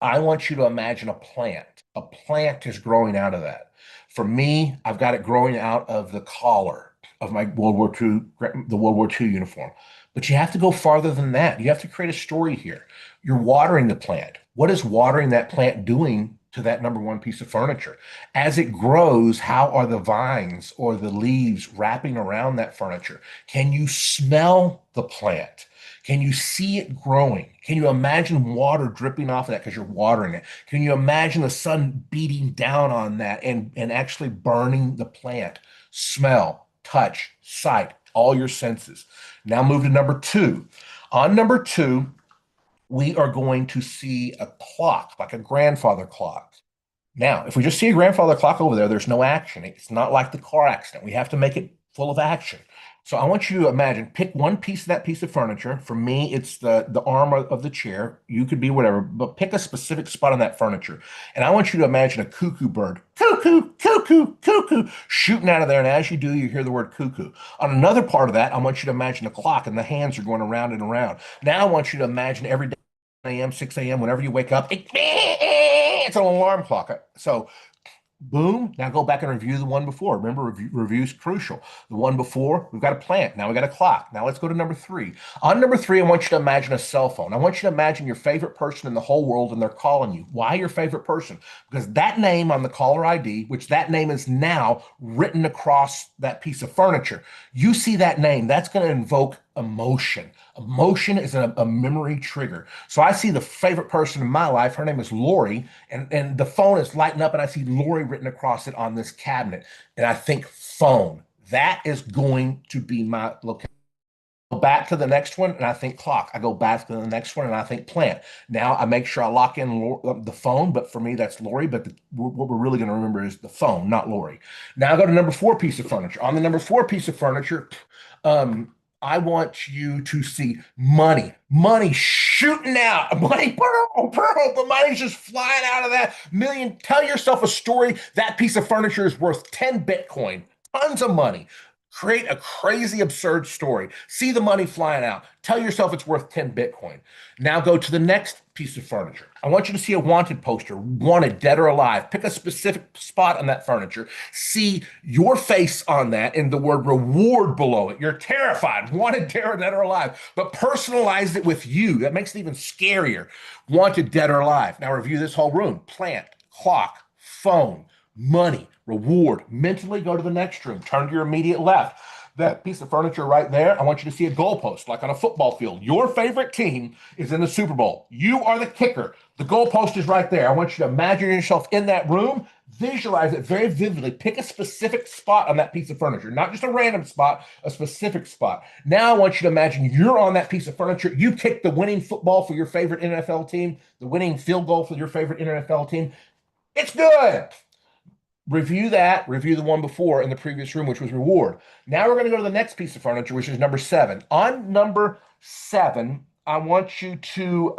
I want you to imagine a plant. A plant is growing out of that. For me, I've got it growing out of the collar of my the World War II uniform. But you have to go farther than that. You have to create a story here. You're watering the plant. What is watering that plant doing to that number one piece of furniture? As it grows, how are the vines or the leaves wrapping around that furniture? Can you smell the plant? Can you see it growing? Can you imagine water dripping off of that because you're watering it? Can you imagine the sun beating down on that and actually burning the plant? Smell, touch, sight, all your senses. Now move to number two. On number two, we are going to see a clock, like a grandfather clock. Now, if we just see a grandfather clock over there, there's no action. It's not like the car accident. We have to make it full of action. So I want you to imagine, pick one piece of that piece of furniture. For me, it's the arm of the chair. You could be whatever, but pick a specific spot on that furniture. And I want you to imagine a cuckoo bird, cuckoo, cuckoo, cuckoo, shooting out of there. And as you do, you hear the word cuckoo. On another part of that, I want you to imagine a clock and the hands are going around and around. Now I want you to imagine every day, 9 a.m., 6 a.m., whenever you wake up, it's an alarm clock. So boom. Now go back and review the one before. Remember, review is crucial. The one before, we've got a plant. Now we got a clock. Now let's go to number three. On number three, I want you to imagine a cell phone. I want you to imagine your favorite person in the whole world and they're calling you. Why your favorite person? Because that name on the caller ID, which that name is now written across that piece of furniture, you see that name, that's going to invoke emotion. Emotion is a memory trigger. So I see the favorite person in my life. Her name is Lori, and the phone is lighting up, and I see Lori written across it on this cabinet. And I think phone. That is going to be my location. Go back to the next one, and I think clock. I go back to the next one, and I think plant. Now I make sure I lock in the phone, but for me, that's Lori. But what we're really going to remember is the phone, not Lori. Now I go to number four piece of furniture. On the number four piece of furniture, I want you to see money, money shooting out, money, the money's just flying out of that million. Tell yourself a story. That piece of furniture is worth 10 Bitcoin, tons of money. Create a crazy, absurd story. See the money flying out. Tell yourself it's worth 10 Bitcoin. Now go to the next piece of furniture. I want you to see a wanted poster, wanted, dead or alive. Pick a specific spot on that furniture. See your face on that and the word reward below it. You're terrified, wanted, dead or alive, but personalize it with you. That makes it even scarier. Wanted, dead or alive. Now review this whole room. Plant, clock, phone, money, reward. Mentally go to the next room. Turn to your immediate left. That piece of furniture right there, I want you to see a goalpost, like on a football field. Your favorite team is in the Super Bowl. You are the kicker. The goalpost is right there. I want you to imagine yourself in that room. Visualize it very vividly. Pick a specific spot on that piece of furniture, not just a random spot, a specific spot. Now I want you to imagine you're on that piece of furniture. You kick the winning football for your favorite NFL team, the winning field goal for your favorite NFL team. It's good. Review that, review the one before in the previous room, which was reward. Now we're going to go to the next piece of furniture, which is number seven. On number seven, I want you to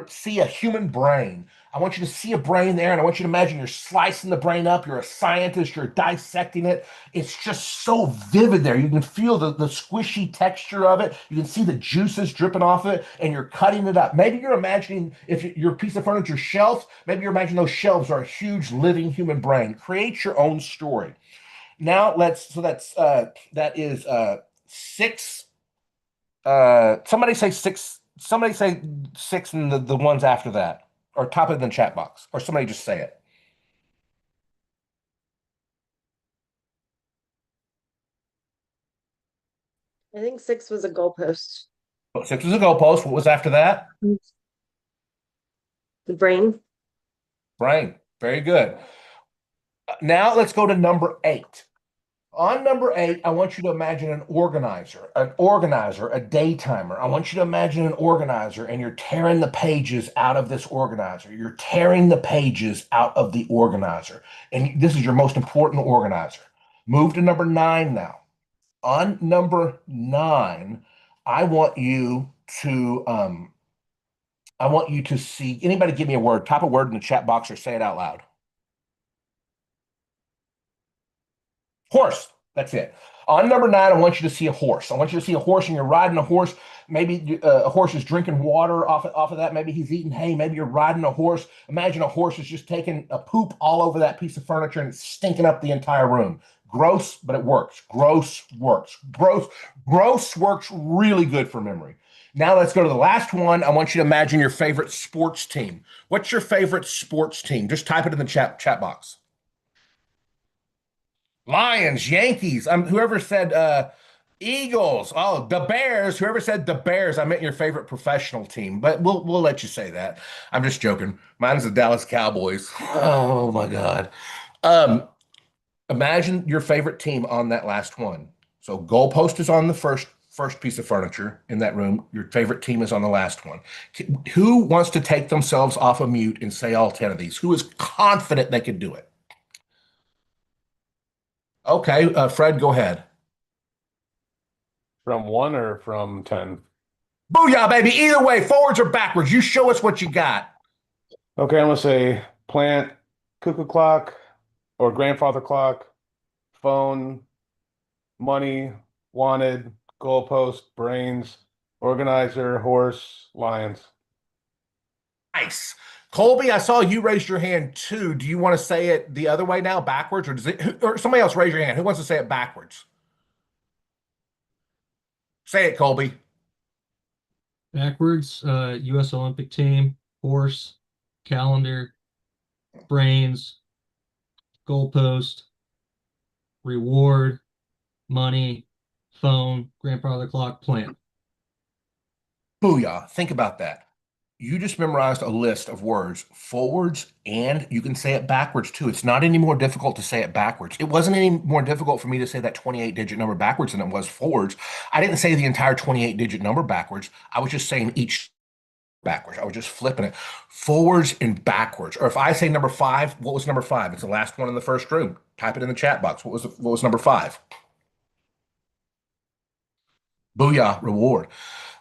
see a human brain. I want you to see a brain there, and I want you to imagine you're slicing the brain up. You're a scientist. You're dissecting it. It's just so vivid there. You can feel the squishy texture of it. You can see the juices dripping off it, and you're cutting it up. Maybe you're imagining if your piece of furniture shelves, maybe you're imagining those shelves are a huge living human brain. Create your own story. Now that is six. Somebody say six. Somebody say six, and the ones after that, or top it in the chat box, or somebody just say it. I think 6 was a goalpost. Six was a goalpost. What was after that? The brain. Brain. Very good. Now let's go to number 8. On number 8, I want you to imagine an organizer, a daytimer. I want you to imagine an organizer, and you're tearing the pages out of this organizer. You're tearing the pages out of the organizer. And this is your most important organizer. Move to number 9 now. On number 9, I want you to see, anybody give me a word, type a word in the chat box or say it out loud. Horse. That's it. On number 9, I want you to see a horse. I want you to see a horse, and you're riding a horse. Maybe a horse is drinking water off of that. Maybe he's eating hay. Maybe you're riding a horse. Imagine a horse is just taking a poop all over that piece of furniture and it's stinking up the entire room. Gross, but it works. Gross works. Gross works really good for memory. Now let's go to the last one. I want you to imagine your favorite sports team. What's your favorite sports team? Just type it in the chat box. Lions, Yankees. Whoever said Eagles. Oh, the Bears. Whoever said the Bears, I meant your favorite professional team. But we'll let you say that. I'm just joking. Mine's the Dallas Cowboys. Oh my God. Imagine your favorite team on that last one. So goalpost is on the first piece of furniture in that room. Your favorite team is on the last one. Who wants to take themselves off of mute and say all 10 of these? Who is confident they could do it? Okay, Fred, go ahead. From 1 or from 10? Booyah, baby. Either way, forwards or backwards. You show us what you got. Okay, I'm going to say plant, cuckoo clock, or grandfather clock, phone, money, wanted, goalpost, brains, organizer, horse, lions. Nice. Colby, I saw you raise your hand too. Do you want to say it the other way now, backwards, or somebody else raise your hand? Who wants to say it backwards? Say it, Colby. Backwards, U.S. Olympic team, horse, calendar, brains, goalpost, reward, money, phone, grandfather clock, plant. Booyah. Think about that. You just memorized a list of words forwards, and you can say it backwards too. It's not any more difficult to say it backwards. It wasn't any more difficult for me to say that 28-digit number backwards than it was forwards. I didn't say the entire 28-digit number backwards. I was just saying each backwards. I was just flipping it forwards and backwards. Or if I say number 5, what was number 5? It's the last one in the first room. Type it in the chat box. What was number 5? Booyah, reward.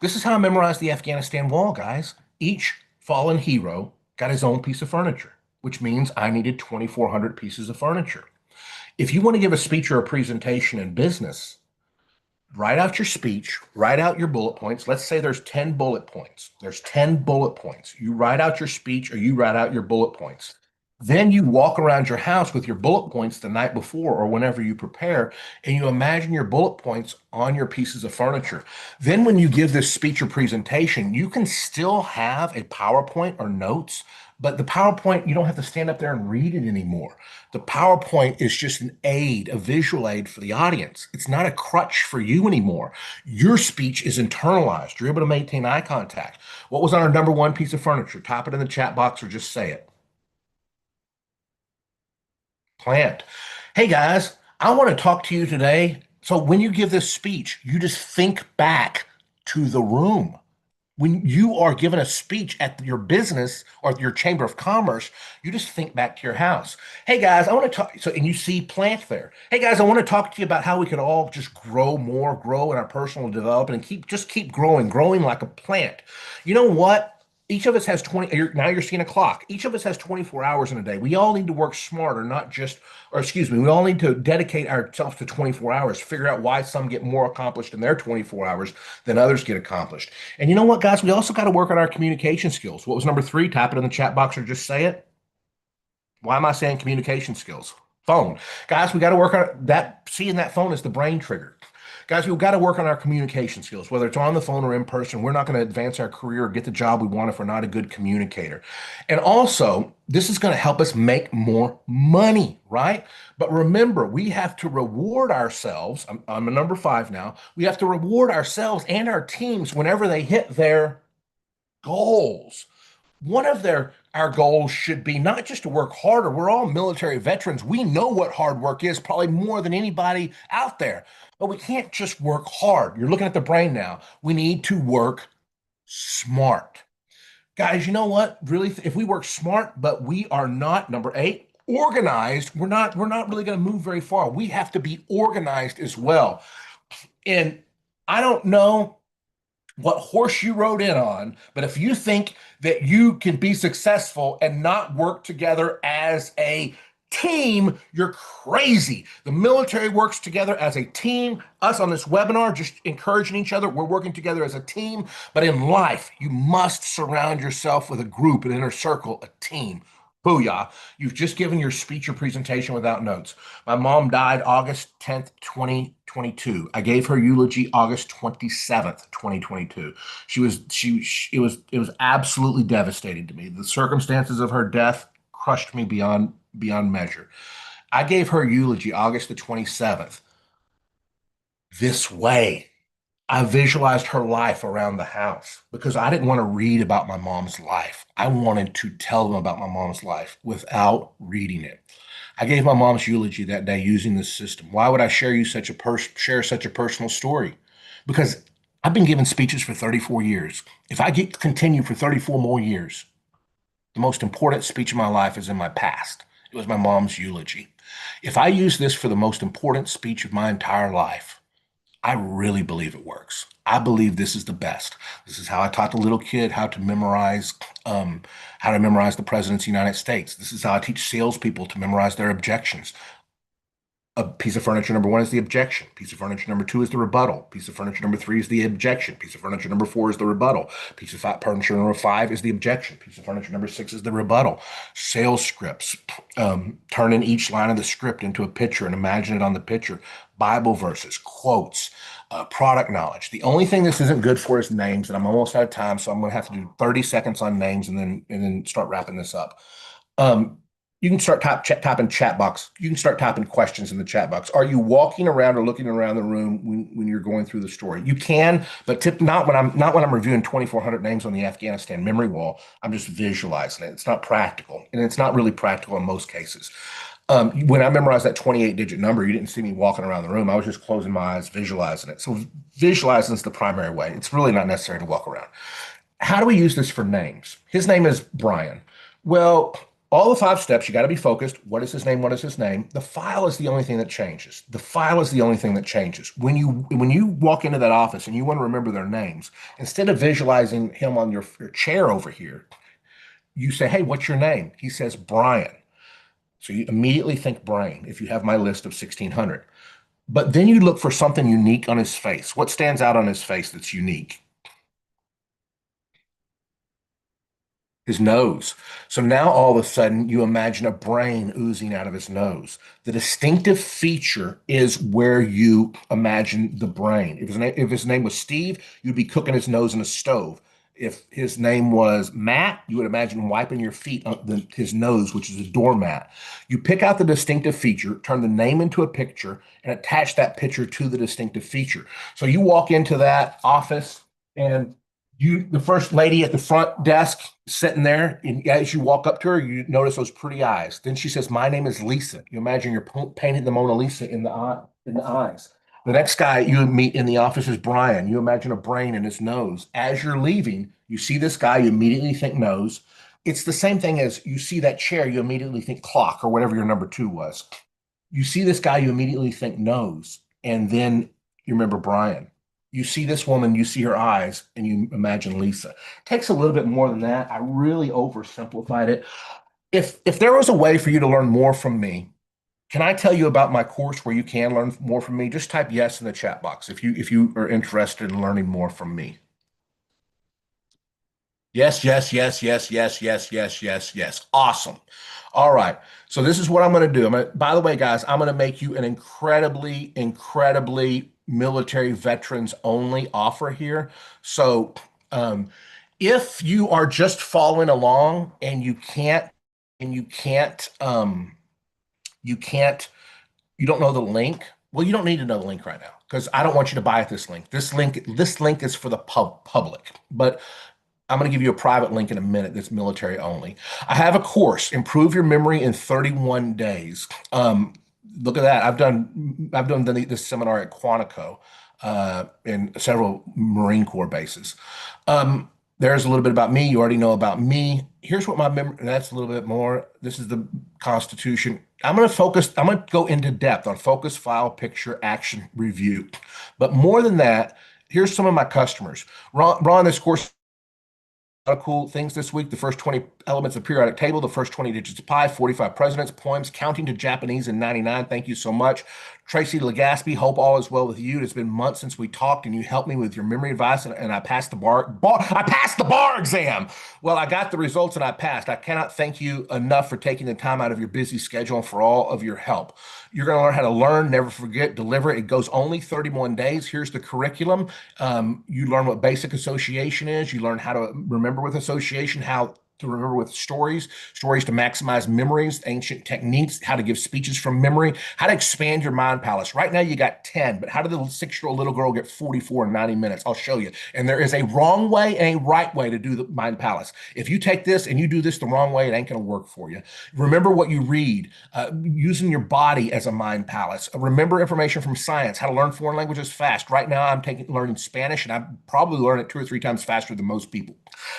This is how I memorized the Afghanistan wall, guys. Each fallen hero got his own piece of furniture, which means I needed 2,400 pieces of furniture. If you want to give a speech or a presentation in business, write out your speech, write out your bullet points. Let's say there's 10 bullet points. There's 10 bullet points. You write out your speech or you write out your bullet points. Then you walk around your house with your bullet points the night before or whenever you prepare, and you imagine your bullet points on your pieces of furniture. Then when you give this speech or presentation, you can still have a PowerPoint or notes, but the PowerPoint, you don't have to stand up there and read it anymore. The PowerPoint is just an aid, a visual aid for the audience. It's not a crutch for you anymore. Your speech is internalized. You're able to maintain eye contact. What was on our number 1 piece of furniture? Type it in the chat box or just say it. Plant. Hey guys, I want to talk to you today. So when you give this speech, you just think back to the room. When you are given a speech at your business or your chamber of commerce, you just think back to your house. Hey guys, I want to talk. So, and you see plant there. Hey guys, I want to talk to you about how we could all just grow more, grow in our personal development, and keep growing like a plant. You know what? Each of us has 20, now you're seeing a clock. Each of us has 24 hours in a day. We all need to work smarter, not just, or excuse me, we all need to dedicate ourselves to 24 hours, figure out why some get more accomplished in their 24 hours than others get accomplished. And you know what, guys? We also got to work on our communication skills. What was number 3? Type it in the chat box or just say it. Why am I saying communication skills? Phone. Guys, we got to work on that. Seeing that phone is the brain trigger. Guys, we've got to work on our communication skills, whether it's on the phone or in person. We're not going to advance our career or get the job we want if we're not a good communicator. And also, this is going to help us make more money, right? But remember, we have to reward ourselves. I'm a number 5 now. We have to reward ourselves and our teams whenever they hit their goals. One of our goals should be not just to work harder. We're all military veterans. We know what hard work is, probably more than anybody out there. But we can't just work hard. You're looking at the brain now. We need to work smart. Guys, you know what? Really, if we work smart, but we are not, number 8, organized, we're not really going to move very far. We have to be organized as well. And I don't know what horse you rode in on, but if you think that you can be successful and not work together as a Team, you're crazy. The military works together as a team. Us on this webinar, just encouraging each other. We're working together as a team. But in life, you must surround yourself with a group, an inner circle, a team. Booyah. You've just given your speech or presentation without notes. My mom died August 10th, 2022. I gave her eulogy August 27th, 2022. It was absolutely devastating to me. The circumstances of her death crushed me beyond measure. I gave her eulogy August the 27th this way. I visualized her life around the house because I didn't want to read about my mom's life. I wanted to tell them about my mom's life without reading it. I gave my mom's eulogy that day using this system. Why would I share such a personal story? Because I've been giving speeches for 34 years. If I get continue for 34 more years, the most important speech of my life is in my past. It was my mom's eulogy. If I use this for the most important speech of my entire life, I really believe it works. I believe this is the best. This is how I taught the little kid how to memorize the president's of the United States. This is how I teach salespeople to memorize their objections. A piece of furniture number one is the objection. Piece of furniture number two is the rebuttal. Piece of furniture number three is the objection. Piece of furniture number four is the rebuttal. Piece of furniture number five is the objection. Piece of furniture number six is the rebuttal. Sales scripts, turning each line of the script into a picture and imagine it on the picture. Bible verses, quotes, product knowledge. The only thing this isn't good for is names, and I'm almost out of time, so I'm going to have to do 30 seconds on names and then start wrapping this up. You can start typing chat box. You can start typing questions in the chat box. Are you walking around or looking around the room when you're going through the story? You can, but not when I'm reviewing 2,400 names on the Afghanistan memory wall. I'm just visualizing it. It's not practical, and it's not really practical in most cases. When I memorized that 28-digit number, you didn't see me walking around the room. I was just closing my eyes, visualizing it. So visualizing is the primary way. It's really not necessary to walk around. How do we use this for names? His name is Brian. Well, all the 5 steps, you got to be focused. What is his name? What is his name? The file is the only thing that changes. The file is the only thing that changes. When you walk into that office and you want to remember their names, instead of visualizing him on your chair over here, you say, hey, what's your name? He says, Brian. So you immediately think brain if you have my list of 1,600. But then you look for something unique on his face. What stands out on his face that's unique? His nose. So now all of a sudden you imagine a brain oozing out of his nose. The distinctive feature is where you imagine the brain. If his name was Steve, you'd be cooking his nose in a stove. If his name was Matt, you would imagine wiping your feet on his nose, which is a doormat. You pick out the distinctive feature, turn the name into a picture, and attach that picture to the distinctive feature. So you walk into that office and the first lady at the front desk sitting there, and as you walk up to her, you notice those pretty eyes. Then she says, "My name is Lisa." You imagine you're painting the Mona Lisa in the eyes. The next guy you meet in the office is Brian. You imagine a brain in his nose. As you're leaving, you see this guy, you immediately think nose. It's the same thing as you see that chair, you immediately think clock or whatever your number 2 was. You see this guy, you immediately think nose, and then you remember Brian. You see this woman, you see her eyes, and you imagine Lisa. It takes a little bit more than that. I really oversimplified it. If there was a way for you to learn more from me, can I tell you about my course where you can learn more from me? Just type yes in the chat box if you are interested in learning more from me. Yes, yes, yes, yes, yes, yes, yes, yes, yes. Awesome. All right. So this is what I'm going to do. By the way, guys, I'm going to make you an incredibly, incredibly military veterans only offer here. So if you are just following along and you don't know the link, well, you don't need to know the link right now because I don't want you to buy at this link. This link is for the public, but I'm going to give you a private link in a minute that's military only. I have a course, Improve Your Memory in 31 Days. Look at that. I've done this seminar at Quantico in several Marine Corps bases. There's a little bit about me. You already know about me. Here's what my memory, that's a little bit more. This is the Constitution. I'm going to go into depth on focus, file, picture, action, review. But more than that, here's some of my customers. Ron, this course of cool things this week. The first 20 elements of periodic table, the first 20 digits of pi, 45 presidents, poems, counting to Japanese in 99. Thank you so much. Tracy Legaspi, hope all is well with you. It's been months since we talked and you helped me with your memory advice and I passed the I passed the bar exam. Well, I got the results and I passed. I cannot thank you enough for taking the time out of your busy schedule and for all of your help. You're going to learn how to learn, never forget, deliver. It goes only 31 days. Here's the curriculum. You learn what basic association is. You learn how to remember with association, how to remember with stories to maximize memories, ancient techniques, how to give speeches from memory, how to expand your mind palace. Right now you got 10, but how did the 6-year-old little girl get 44 in 90 minutes? I'll show you. And there is a wrong way and a right way to do the mind palace. If you take this and you do this the wrong way, it ain't going to work for you. Remember what you read, using your body as a mind palace. Remember information from science, how to learn foreign languages fast. Right now I'm learning Spanish and I probably learn it 2 or 3 times faster than most people.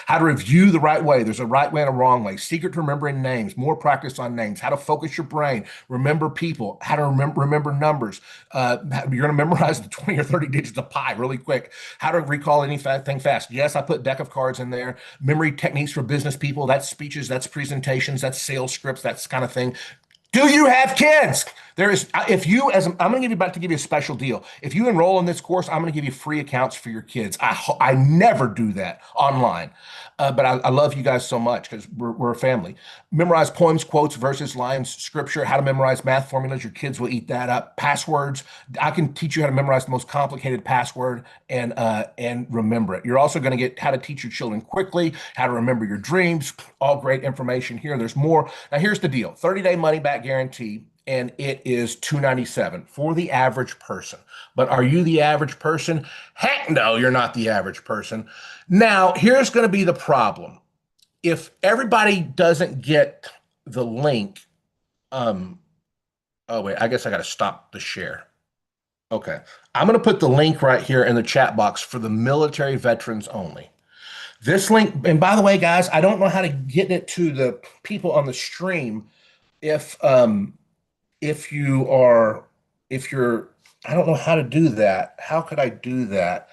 How to review the right way. There's a right way and a wrong way. Secret to remembering names, more practice on names, how to focus your brain, remember people, how to remember numbers. You're going to memorize the 20 or 30 digits of pi really quick. How to recall anything fast. Yes, I put deck of cards in there. Memory techniques for business people. That's speeches, that's presentations, that's sales scripts, that's kind of thing. Do you have kids? There is, if you, I'm going to about to give you a special deal. If you enroll in this course, I'm going to give you free accounts for your kids. I never do that online, but I love you guys so much because we're a family. Memorize poems, quotes, verses, lines, scripture, how to memorize math formulas. Your kids will eat that up. Passwords. I can teach you how to memorize the most complicated password and remember it. You're also going to get how to teach your children quickly, how to remember your dreams. All great information here. There's more. Now here's the deal: 30-day money back guarantee. And it is $297 for the average person. But are you the average person? Heck no, you're not the average person. Now, here's going to be the problem. If everybody doesn't get the link, oh wait, I guess I got to stop the share. Okay, I'm going to put the link right here in the chat box for the military veterans only. This link, and by the way, guys, I don't know how to get it to the people on the stream if you're, I don't know how to do that. How could I do that?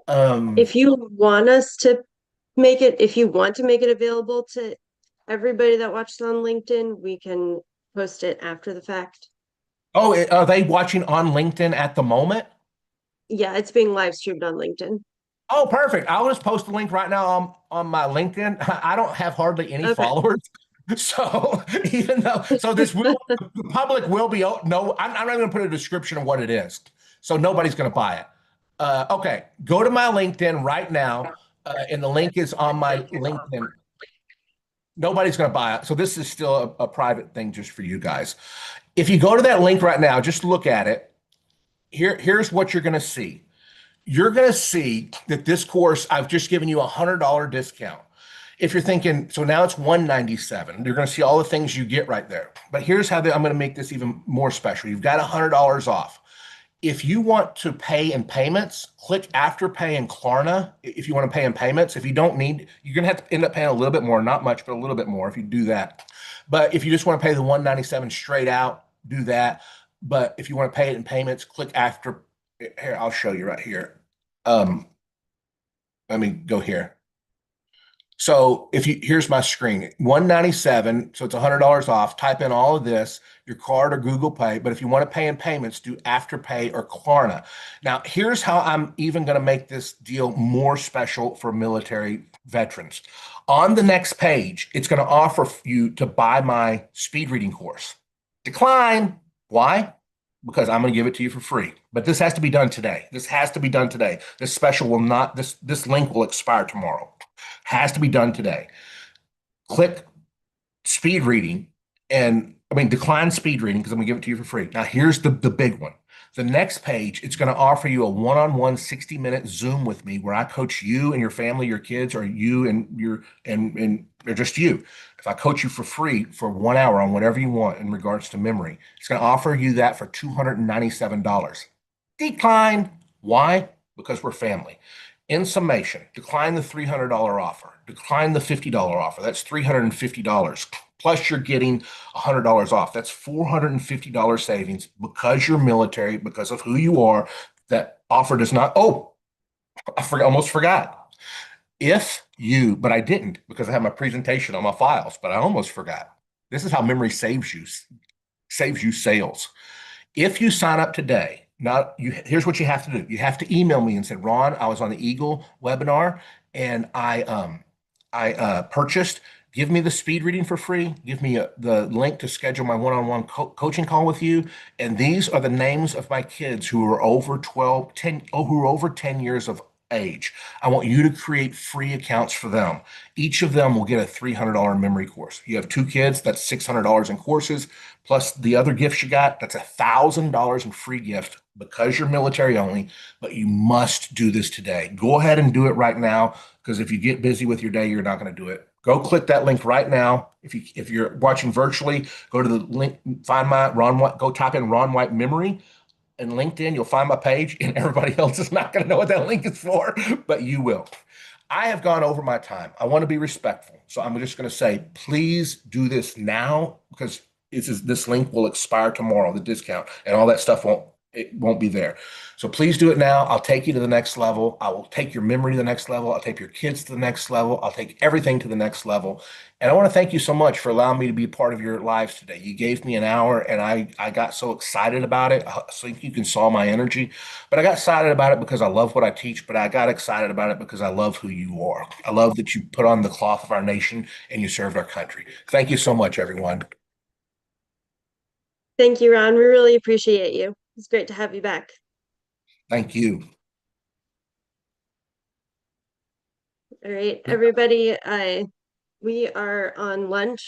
If you want us to make it, if you want to make it available to everybody that watches on LinkedIn, we can post it after the fact. Oh, are they watching on LinkedIn at the moment? Yeah, it's being live streamed on LinkedIn. Oh, perfect. I'll just post the link right now on my LinkedIn. I don't have hardly any followers. So even though, this will, the public will be, no, I'm not going to put a description of what it is. So nobody's going to buy it. Okay, go to my LinkedIn right now. And the link is on my LinkedIn. Nobody's going to buy it. So this is still a private thing just for you guys. If you go to that link right now, just look at it. Here's what you're going to see. You're going to see that this course, I've just given you a $100 discount. If you're thinking, so now it's $197, you're going to see all the things you get right there. But here's how I'm going to make this even more special. You've got $100 off. If you want to pay in payments, click Afterpay in Klarna. If you want to pay in payments, if you don't need, you're going to have to end up paying a little bit more, not much, but a little bit more if you do that. But if you just want to pay the $197 straight out, do that. But if you want to pay it in payments, click After. Here, I'll show you right here. Let me go here. So here's my screen, $197, so it's $100 off. Type in all of this, your card or Google Pay. But if you want to pay in payments, do Afterpay or Klarna. Now, here's how I'm even going to make this deal more special for military veterans. On the next page, it's going to offer you to buy my speed reading course. Decline. Why? Because I'm going to give it to you for free. But this has to be done today. This has to be done today. This special will not, this link will expire tomorrow. Has to be done today. Click speed reading decline speed reading because I'm gonna give it to you for free. Now here's the big one. The next page, it's going to offer you a one-on-one 60-minute Zoom with me where I coach you and your family, your kids, or you and or just you. If I coach you for free for 1 hour on whatever you want in regards to memory, it's going to offer you that for $297. Decline. Why? Because we're family. In summation, decline the $300 offer, decline the $50 offer. That's $350. Plus you're getting $100 off. That's $450 savings because you're military, because of who you are. That offer does not, oh, almost forgot. but I didn't because I had my presentation on my files, but I almost forgot. This is how memory saves you sales. If you sign up today, here's what you have to do. You have to email me and say, Ron, I was on the Eagle webinar and I purchased. Give me the speed reading for free. Give me the link to schedule my one-on-one coaching call with you. And these are the names of my kids who are over 10, who are over 10 years of age. I want you to create free accounts for them. Each of them will get a $300 memory course. You have 2 kids, that's $600 in courses, plus the other gifts you got, that's $1,000 in free gift because you're military only, but you must do this today. Go ahead and do it right now, because if you get busy with your day, you're not going to do it. Go click that link right now. If you're watching virtually, go to the link, find my Ron White, go type in Ron White Memory in LinkedIn, you'll find my page, and everybody else is not going to know what that link is for, but you will. I have gone over my time. I want to be respectful. So I'm just going to say, please do this now, because this link will expire tomorrow, the discount, and all that stuff won't be there. So please do it now. I'll take you to the next level. I will take your memory to the next level. I'll take your kids to the next level. I'll take everything to the next level. And I want to thank you so much for allowing me to be a part of your lives today. You gave me an hour and I got so excited about it. I think you can saw my energy, but I got excited about it because I love what I teach, but I got excited about it because I love who you are. I love that you put on the cloth of our nation and you served our country. Thank you so much, everyone. Thank you, Ron. We really appreciate you. It's great to have you back. Thank you. All right, everybody, we are on lunch.